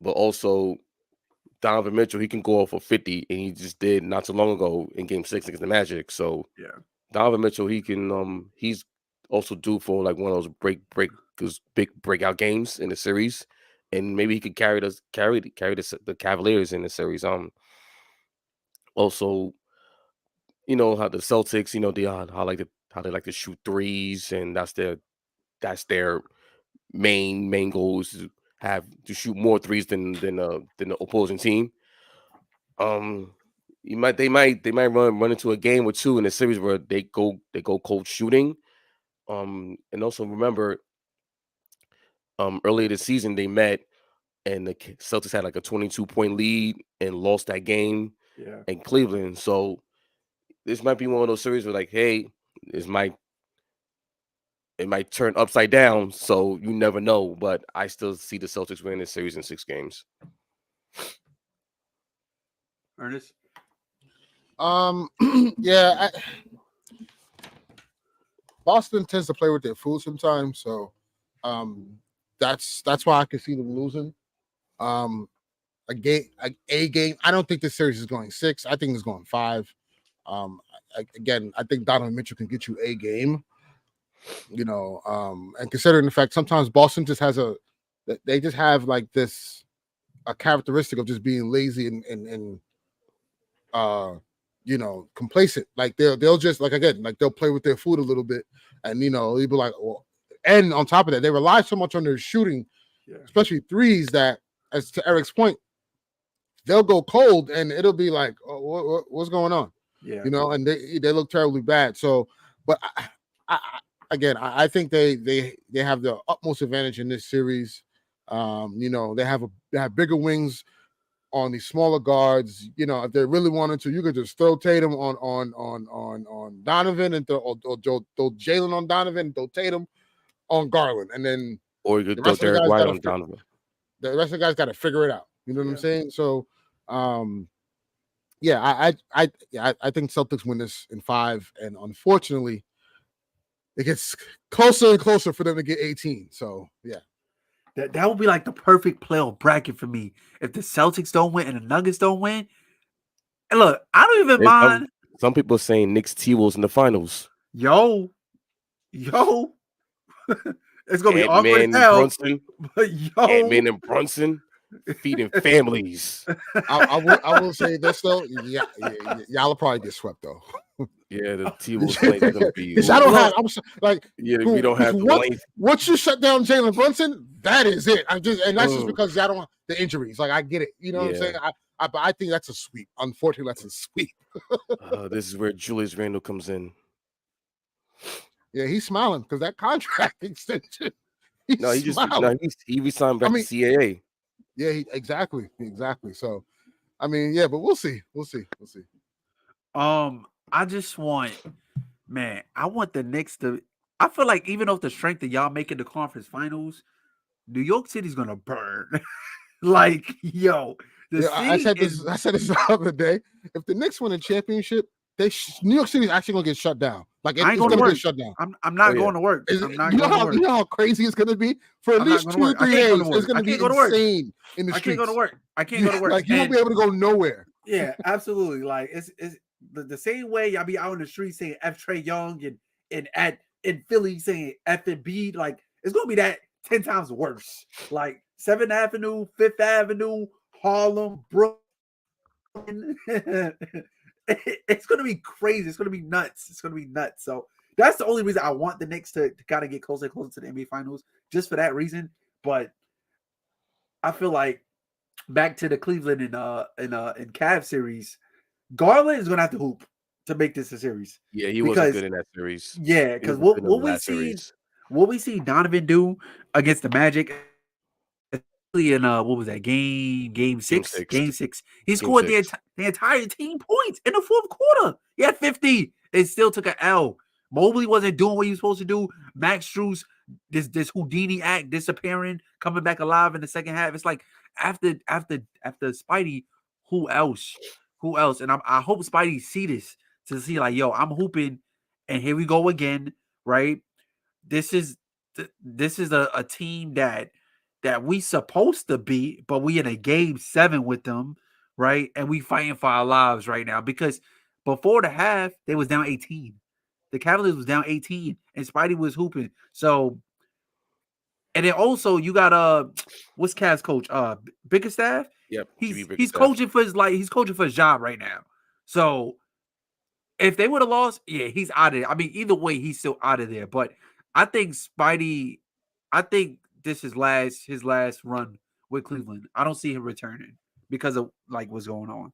but also Donovan Mitchell, he can go off for 50, and he just did not too long ago in Game 6 against the Magic. So Yeah. Donovan Mitchell, he can he's also due for like one of those those big breakout games in the series, and maybe he could carry the Cavaliers in the series. Also, you know how the Celtics, you know, how they like to shoot threes, and that's their main goal is to have to shoot more threes than the opposing team. Um, they might run into a game or two in a series where they go cold shooting. And also remember, earlier this season they met and the Celtics had like a 22-point lead and lost that game Yeah. in Cleveland. So this might be one of those series where like, hey, this might it might turn upside down. So you never know. But I still see the Celtics winning this series in 6 games. Ernest? Yeah, Boston tends to play with their food sometimes, so that's why I can see them losing. A game. I don't think this series is going 6. I think it's going 5. Again, I think Donovan Mitchell can get you a game. You know, and considering the fact sometimes Boston just they just have like this a characteristic of just being lazy and complacent. Like they'll just like again, like they'll play with their food a little bit, and they'll be like, well, and on top of that, they rely so much on their shooting, especially threes, that as to Eric's point, they'll go cold and it'll be like, oh, what's going on? Yeah. And they look terribly bad. So, but I think they have the utmost advantage in this series. They have bigger wings on these smaller guards. If they really wanted to, you could just throw Tatum on Donovan and throw Jalen on Donovan and throw Tatum on Garland, and then Or you could the throw rest of the Derek guys White got on Donovan. the rest of the guys got to figure it out. You know what I'm saying? So, yeah, I think Celtics win this in 5, and unfortunately, it gets closer and closer for them to get 18. So, yeah. That would be like the perfect playoff bracket for me. If the Celtics don't win and the Nuggets don't win. And look, I don't even mind. Some people are saying Knicks T-Wolves in the finals. Yo. It's gonna be awkward Ant-Man as hell. Brunson, But Ant-Man and Brunson feeding families. I will say this though. Yeah, y'all will probably get swept though. Yeah, the T-Wolves playing is gonna be. I don't have. I'm like, we don't have the length. Once you shut down Jalen Brunson, that is it. And that's just because y'all don't the injuries. Like I get it. You know what I'm saying? I think that's a sweep. Unfortunately, that's a sweep. This is where Julius Randle comes in. Yeah, he's smiling because that contract extension. He resigned back to CAA. Yeah, exactly. So, I mean, yeah, but we'll see. I just want, man, I want the Knicks to. I feel like even though the strength that y'all making the conference finals, New York City's gonna burn. Like, yo, I said this the other day. If the Knicks win a championship, New York City's actually gonna get shut down. Like it's gonna get shut down. I'm not going to work. You know how crazy it's gonna be for at least 2 or 3 days. It's gonna be insane in the streets. I can't go to work. Like you won't be able to go nowhere. Yeah, absolutely. Like it's the same way y'all be out in the street saying F Trey Young and in Philly saying F and B. Like it's gonna be that 10 times worse. Like 7th Avenue, 5th Avenue, Harlem, Brooklyn. It's gonna be crazy. It's gonna be nuts. It's gonna be nuts. So that's the only reason I want the Knicks to kind of get closer and closer to the NBA Finals, just for that reason. But I feel like back to the Cleveland and Cavs series, Garland is gonna have to hoop to make this a series. Yeah, he wasn't Because good in that series. yeah, He because wasn't good in the we last see series. what we see Donovan do against the Magic, especially in what was that game Game six? six. Game six. He Game scored six. the entire team points in the fourth quarter. He had 50. It still took an L. Mobley wasn't doing what he was supposed to do. Max Strus, this Houdini act disappearing, coming back alive in the second half. It's like after Spidey, who else? Who else? And I hope Spidey see this to see like, yo, I'm hooping, and here we go again, right? This is this is a team that we supposed to beat, but we in a game 7 with them, right? And we fighting for our lives right now because before the half they was down 18. The Cavaliers was down 18, and Spidey was hooping. So, and then also you got what's Cavs coach Bickerstaff? Yep, GB He's Bickerstaff. coaching for he's coaching for his job right now. So if they would have lost, yeah, he's out of there. I mean, either way, he's still out of there. But I think Spidey, I think this is his last run with Cleveland. I don't see him returning because of like what's going on.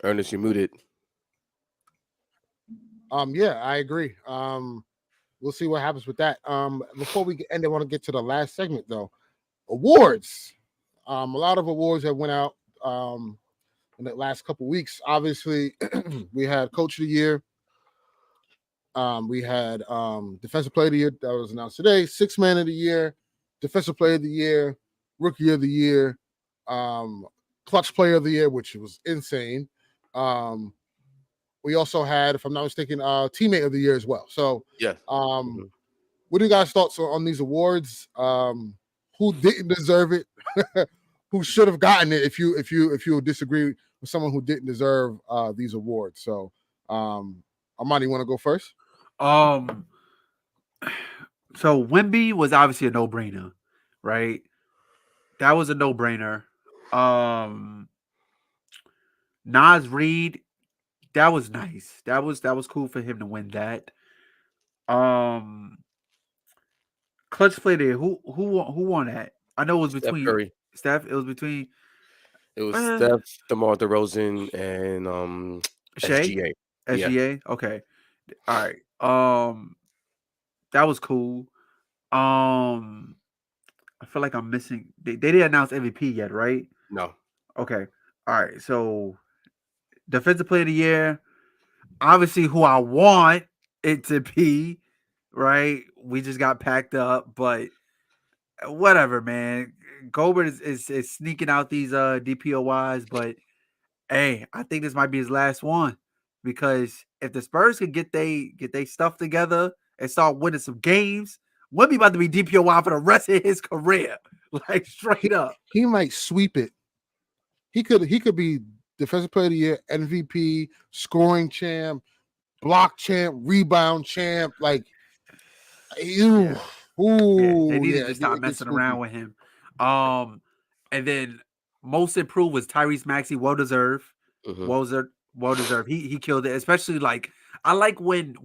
Ernest, you're muted. Yeah, I agree. We'll see what happens with that. Before we end, I want to get to the last segment though. Awards. A lot of awards that went out in the last couple weeks. Obviously, we had Coach of the Year. We had Defensive Player of the Year that was announced today. Sixth Man of the Year, Defensive Player of the Year, Rookie of the Year, Clutch Player of the Year, which was insane. We also had, if I'm not mistaken, Teammate of the Year as well. So, Yeah. what do you guys thoughts on these awards? Who didn't deserve it? Who should have gotten it? If you disagree with someone who didn't deserve these awards. So, Armani, you want to go first? So Wemby was obviously a no-brainer, right? That was a no-brainer. Nas Reed, that was nice. That was cool for him to win that. Clutch Player there. Who won that? I know it was Steph between Curry. Steph. It was between It was Steph, DeMar DeRozan, and Shea. SGA. Yeah. SGA. Okay. All right. That was cool. I feel like I'm missing. They didn't announce MVP yet, right? No. Okay. All right. So Defensive Player of the Year. Obviously, who I want it to be, right? We just got packed up, but whatever, man. Gobert is sneaking out these DPOYs, but hey, I think this might be his last one because if the Spurs could get they stuff together and start winning some games, Wemby about to be DPOY for the rest of his career, like straight up. He might sweep it. He could be Defensive Player of the Year, MVP, scoring champ, block champ, rebound champ. Like, Yeah. They needed to stop messing around with him. And then most improved was Tyrese Maxey, well deserved. Well deserved. He killed it. Especially like I like when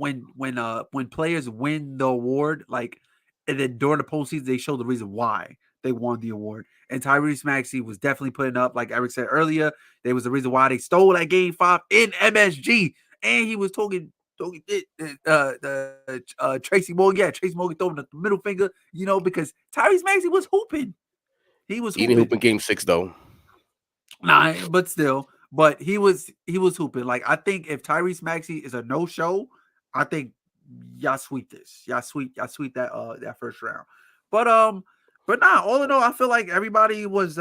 players win the award, like and then during the postseason they show the reason why they won the award. And Tyrese Maxey was definitely putting up, like Eric said earlier, there was the reason why they stole that game 5 in MSG. And he was talking Tracy Morgan. Yeah, Tracy Morgan throwing the middle finger, because Tyrese Maxey was hooping. He was He hooping. didn't hoop in game 6 though. Nah, but still. But he was hooping. Like, I think if Tyrese Maxey is a no-show, I think y'all sweep this. Y'all sweep that first round. But nah, all in all, I feel like everybody was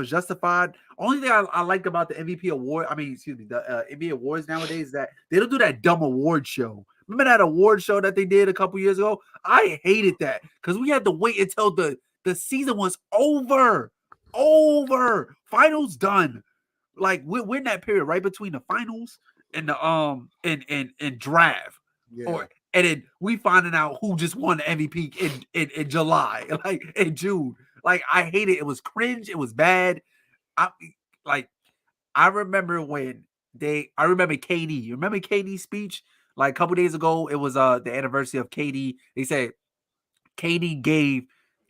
justified. Only thing I liked about the MVP award, the NBA awards nowadays is that they don't do that dumb award show. Remember that award show that they did a couple years ago? I hated that because we had to wait until the season was over. Finals done. Like we're in that period right between the finals and the and draft. Yeah. and then we finding out who just won the MVP in July, like in June. Like I hate it. It was cringe. It was bad. I like. I remember I remember KD. You remember KD's speech? Like a couple days ago, it was the anniversary of KD. They said KD gave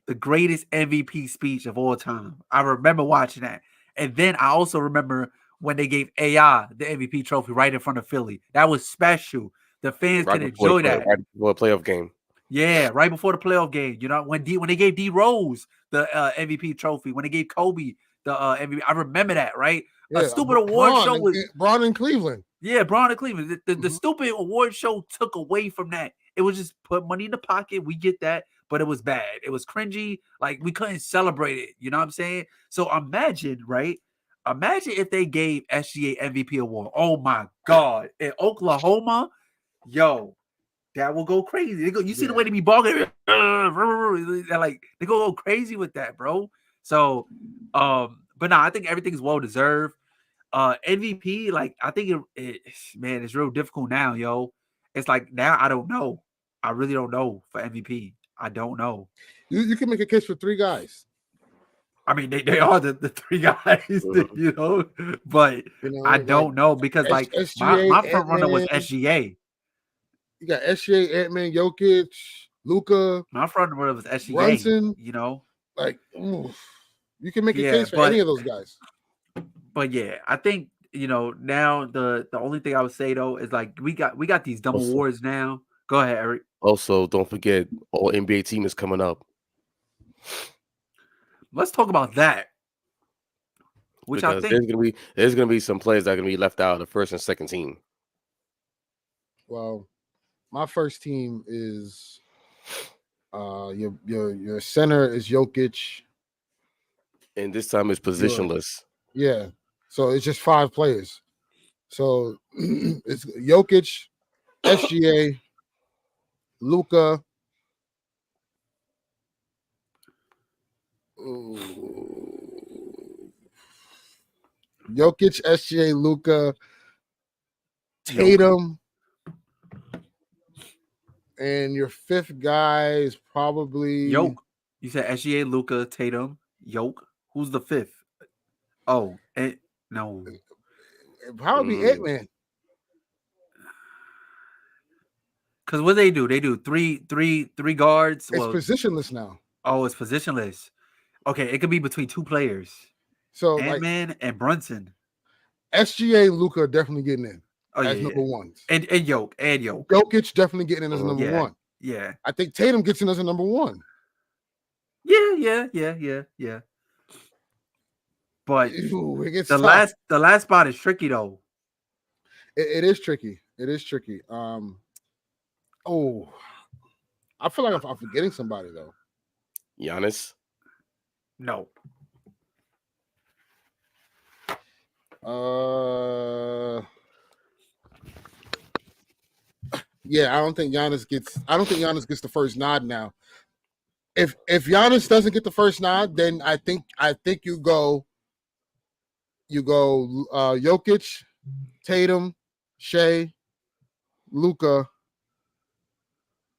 the greatest MVP speech of all time. I remember watching that. And then I also remember when they gave AI the MVP trophy right in front of Philly. That was special. The fans could enjoy that. Right before a playoff game. Yeah, right before the playoff game. You know, when they gave D Rose the MVP trophy, when they gave Kobe the MVP, I remember that, right? Yeah, a stupid award show was Braun in Cleveland. Yeah, Braun in Cleveland. The stupid award show took away from that. It was just put money in the pocket. We get that, but it was bad. It was cringy. Like we couldn't celebrate it. You know what I'm saying? So imagine, right? Imagine if they gave SGA MVP award. Oh my God. In Oklahoma, yo, that will go crazy. You see the way they be balling, like they go crazy with that, bro. So, but no, I think everything's well deserved. MVP, like I think man, it's real difficult now, yo. It's like now I don't know. I really don't know for MVP. I don't know. You can make a case for three guys. I mean, they are the three guys, you know, but I don't know because like SGA, my front runner was SGA. You got SGA, Ant-Man, Jokic, Luka. My front runner was SGA. Brunson, you know, like you can make a case for any of those guys. But yeah, I think now the only thing I would say though is like we got these dumb awards now. Go ahead, Eric. Also, don't forget all NBA team is coming up. Let's talk about that. Which because I think there's gonna be some players that are gonna be left out of the first and second team. Well, my first team is your center is Jokic, and this time it's positionless. Yeah, so it's just 5 players. So it's Jokic, SGA, Luka. Jokic, SGA, Luka, Tatum, and your fifth guy is probably Yoke. You said SGA, Luka, Tatum, Yoke. Who's the fifth? Oh, no. It'd probably be Ant-Man. Because what they do? They do three guards. It's positionless now. Oh, it's positionless. Okay, it could be between 2 players. So Ant-Man and Brunson. SGA and Luka are definitely getting in as number ones. And Yoke. Jokic definitely getting in as number one. Yeah. I think Tatum gets in as a number one. Yeah. But the last spot is tricky though. It is tricky. I feel like I'm forgetting somebody though. Giannis? No. Yeah, I don't think Giannis gets the first nod now. If Giannis doesn't get the first nod, then I think you go Jokic, Tatum, Shea, Luka,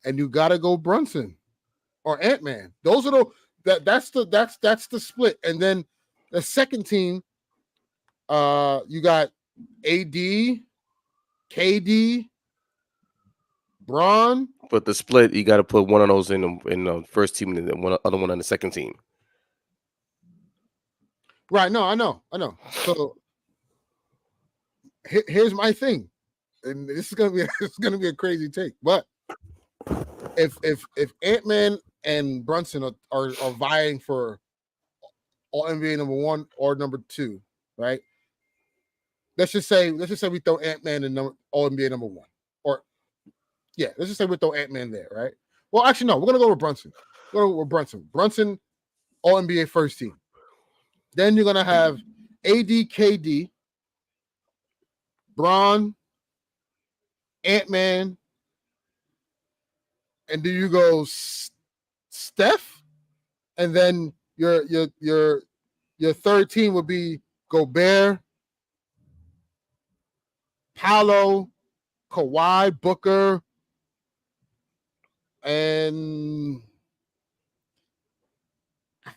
and you gotta go Brunson or Ant-Man. Those are that's the split. And then the second team, you got AD, KD, Braun. But the split, you got to put one of those in the first team and then one other one on the second team. Right. No, I know. So here's my thing, and this is gonna be a crazy take, but if Ant-Man and Brunson are vying for all NBA number 1 or number 2, right? Let's just say we throw Ant-Man in all NBA number 1, or let's just say we throw Ant-Man there, right? Well, actually, no, we're gonna go with Brunson. Brunson, all NBA first team. Then you're gonna have AD, KD, Braun, Ant-Man, and do you go Steph? And then your third team would be Gobert, Paolo, Kawhi, Booker, and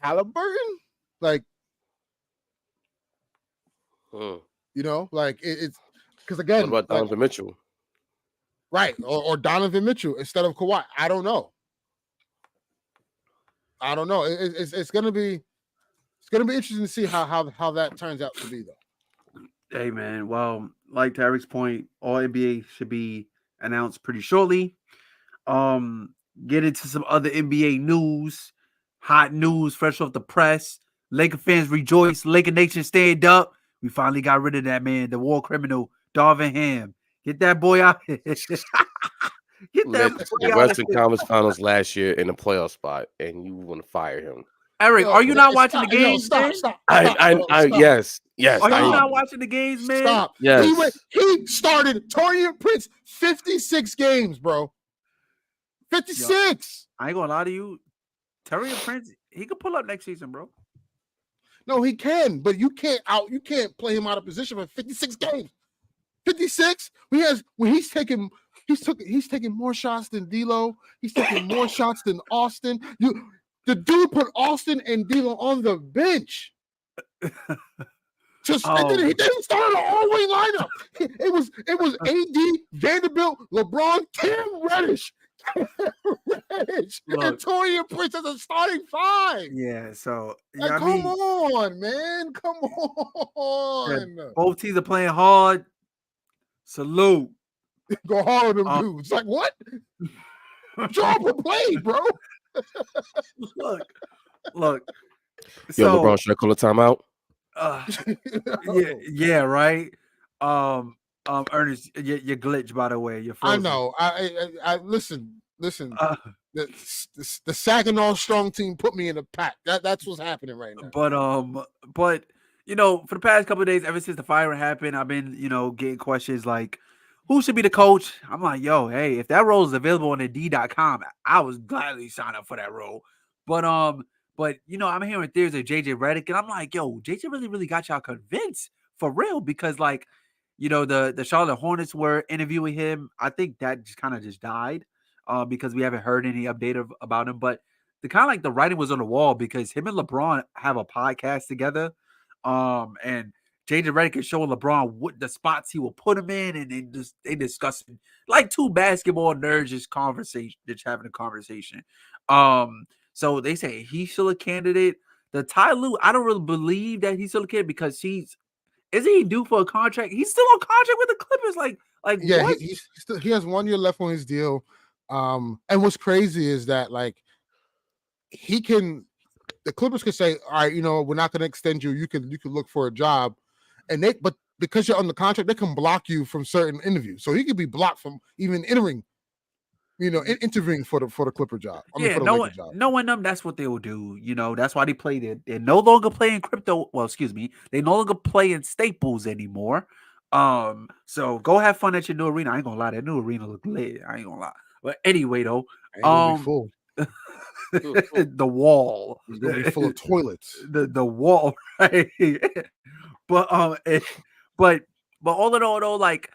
Halliburton, like, Hmm. like it's because What again, about like, Donovan Mitchell? right, or Donovan Mitchell instead of Kawhi. I don't know. It's gonna be interesting to see how that turns out to be though. Hey man, well, like to Eric's point, all NBA should be announced pretty shortly. Get into some other NBA news, hot news, fresh off the press. Laker fans rejoice. Laker Nation stand up. We finally got rid of that man, the war criminal, Darvin Ham. Get that boy out here. Get that Led to boy the out Western here. Conference Finals last year in a playoff spot, and you want to fire him? Eric, are you not watching the Stop, games, man? Stop. Yes, Are you I not am. watching the games, man? Stop. Yes. He started Torian Prince 56 games, bro. 56. I ain't gonna lie to you. Torian Prince, he could pull up next season, bro. No, he can, but you can't play him out of position for 56 games. 56. He's taking more shots than D'Lo. He's taking more shots than Austin. The dude put Austin and D'Lo on the bench. He didn't start an all-way lineup. It was AD, Vanderbilt, LeBron, Cam Reddish, and Torian Prince as a starting five. Yeah, so come on, man. Come on. Yeah, both teams are playing hard. Salute. Go hard on them dudes. Like, what? Draw up a play, bro. Look. Yo, LeBron, should I call a timeout? Yeah, right. Ernest, you glitch, by the way. You're frozen. I know. I listen. The Saginaw Strong team put me in a pack. That's what's happening right now. But for the past couple of days, ever since the fire happened, I've been getting questions like, who should be the coach? I'm like, yo, hey, if that role is available on Indeed.com, I was gladly sign up for that role. But I'm hearing theories of JJ Redick, and I'm like, yo, JJ really got y'all convinced for real, because like, the Charlotte Hornets were interviewing him. I think that just kind of died because we haven't heard any update about him. But the kind of like the writing was on the wall, because him and LeBron have a podcast together, and JJ Redick is showing LeBron what the spots he will put him in, and they discussing like two basketball nerds just having a conversation. So they say he's still a candidate. The Ty Lue, I don't really believe that he's still a candidate, because isn't he due for a contract? He's still on contract with the Clippers. Like yeah, what? He has 1 year left on his deal. And what's crazy is that like the Clippers could say, all right, we're not going to extend you. You can look for a job, but because you're on the contract, they can block you from certain interviews. So he could be blocked from even interviewing for the Clipper job. Knowing them, that's what they will do. That's why they played it. They're no longer playing crypto. Well, excuse me. They no longer play in Staples anymore. So go have fun at your new arena. I ain't gonna lie, that new arena look lit. I ain't gonna lie. But anyway, though, be full. The wall is gonna be full of toilets. The wall, right? But all in all, though, like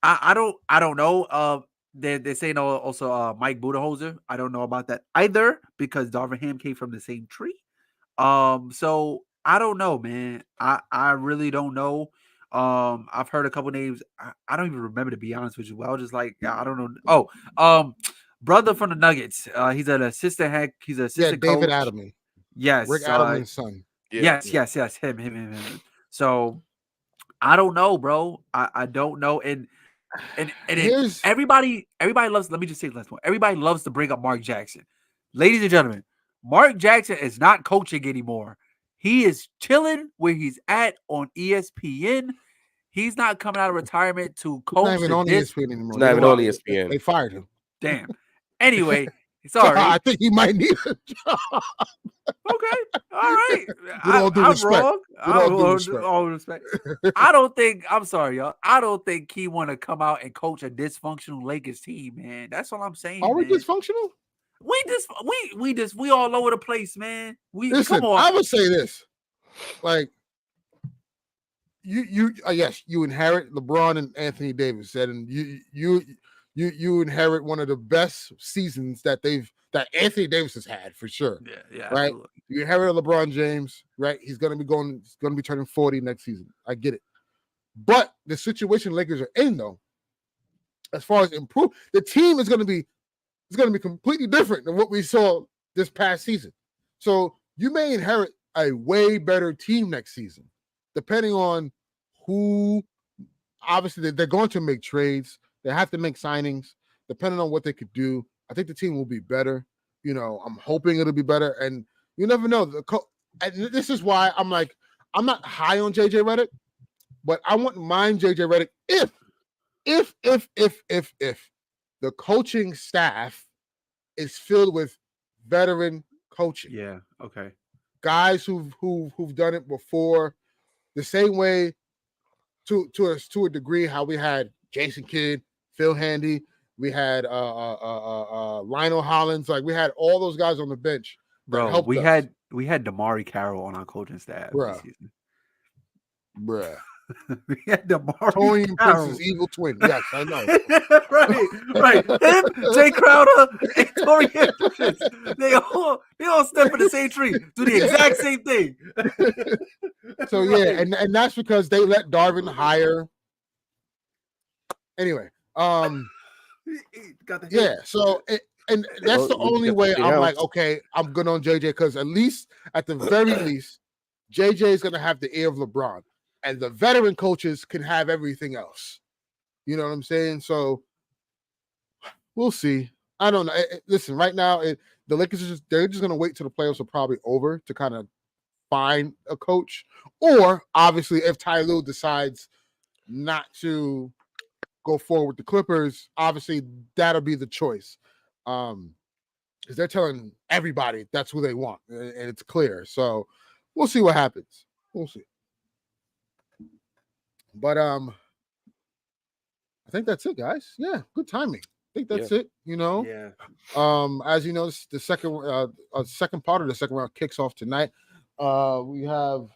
I don't know. They're saying also Mike Budenholzer. I don't know about that either, because Darvin Ham came from the same tree. So I don't know, man. I really don't know. I've heard a couple names. I don't even remember, to be honest with you. I was just like, I don't know. Brother from the Nuggets. He's an assistant head. He's an assistant coach. David Adelman. Yes, Rick Adelman's son. Yes. Him. So I don't know, bro. I don't know. And everybody loves. Let me just say last one. Everybody loves to bring up Mark Jackson, ladies and gentlemen. Mark Jackson is not coaching anymore. He is chilling where he's at on ESPN. He's not coming out of retirement to coach. He's not even on ESPN anymore. He's not even on ESPN. They fired him. Damn. Anyway, sorry. I think he might need a job. Okay. All right. With all due respect. With all respect. I'm sorry, y'all. I don't think he want to come out and coach a dysfunctional Lakers team, man. That's all I'm saying. Are we dysfunctional? We all over the place, man. Listen, come on. I would say this. Like, you yes, you inherit LeBron and Anthony Davis said, and you you inherit one of the best seasons that Anthony Davis has had for sure. Yeah, right. absolutely. You inherit LeBron James, right? He's gonna be turning 40 next season. I get it, but the situation Lakers are in though, as far as improve, the team is gonna be completely different than what we saw this past season. So you may inherit a way better team next season, depending on who. Obviously, they're going to make trades. They have to make signings, depending on what they could do. I think the team will be better. I'm hoping it'll be better, and you never know. And this is why I'm not high on JJ Redick, but I wouldn't mind JJ Redick if the coaching staff is filled with veteran coaching. Yeah. Okay. Guys who've done it before, the same way to a degree how we had Jason Kidd, Phil Handy, we had Lionel Hollins, like we had all those guys on the bench. Bro, we had Damari Carroll on our coaching staff this season. Bruh. We had Damari Tony Carroll. Prince's evil twin. Yes, I know. right. Him, Jay Crowder, and Torian Prince. They all step in the same tree, do the exact same thing. So yeah, and that's because they let Darvin hire. Anyway, yeah. So and that's the only way I'm like, okay, I'm good on JJ, because at the very least, JJ is gonna have the ear of LeBron, and the veteran coaches can have everything else. You know what I'm saying? So we'll see. I don't know. Listen, right now, the Lakers they're just gonna wait till the playoffs are probably over to kind of find a coach, or obviously if Ty Lue decides not to go forward with the Clippers, obviously that'll be the choice, because they're telling everybody that's who they want, and it's clear. So we'll see what happens. We'll see. But I think that's it, guys. Yeah, good timing. I think that's it. Yeah. As you know, the second part of the second round kicks off tonight. We have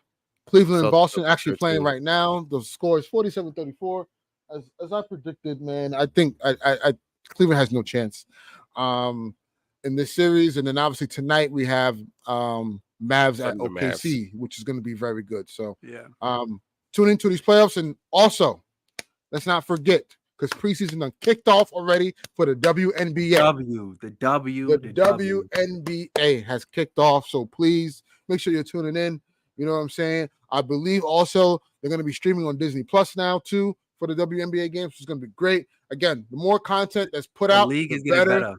Cleveland and Boston actually playing right now. The score is 47-34. As I predicted, man, I think I Cleveland has no chance in this series. And then obviously tonight we have Mavs at OKC, which is going to be very good. So tune into these playoffs. And also, let's not forget, because preseason done kicked off already for the WNBA. The WNBA has kicked off. So please make sure you're tuning in. You know what I'm saying? I believe also they're going to be streaming on Disney Plus now too for the WNBA games, which is going to be great. Again, the more content that's put out, the league is getting better.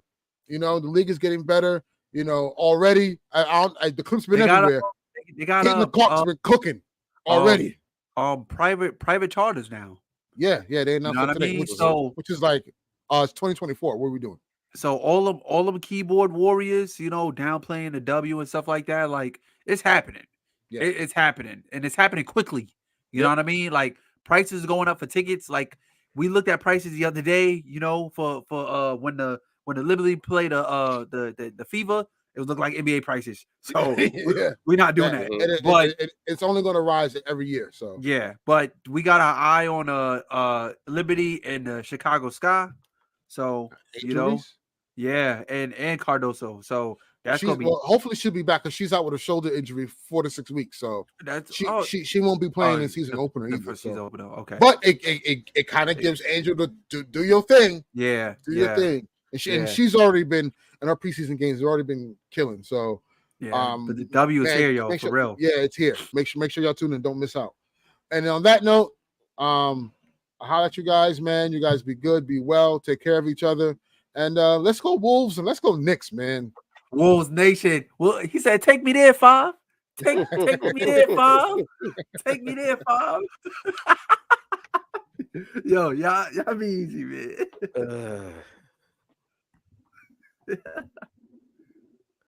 The league is getting better. Already, the clips been everywhere. They got the Clark's been cooking already. Private charters now. Yeah, they announced that today, which is like it's 2024. What are we doing? So all them keyboard warriors, downplaying the W and stuff like that, like it's happening. Yeah. It's happening, and it's happening quickly. You know what I mean? Like prices are going up for tickets. Like we looked at prices the other day, for when the Liberty played the Fever, it would look like NBA prices. So we're not doing that. But it's only going to rise every year. So yeah, but we got our eye on Liberty and the Chicago Sky. So yeah, and Cardoso. So that's gonna be hopefully she'll be back, because she's out with a shoulder injury 4 to 6 weeks. So she won't be playing in season opener either. Okay, but it kind of gives Angel to do your thing. Yeah, do your thing. And she's already been in her preseason games. Has already been killing. So but the W is here, yo, for real. Yeah, it's here. Make sure y'all tune in. Don't miss out. And on that note, I'll holler at you guys, man. You guys be good, be well, take care of each other, and let's go Wolves and let's go Knicks, man. Wolves Nation. Well, he said, "Take me there, 5. Take me there, 5. Take me there, 5." Yo, y'all be easy, man.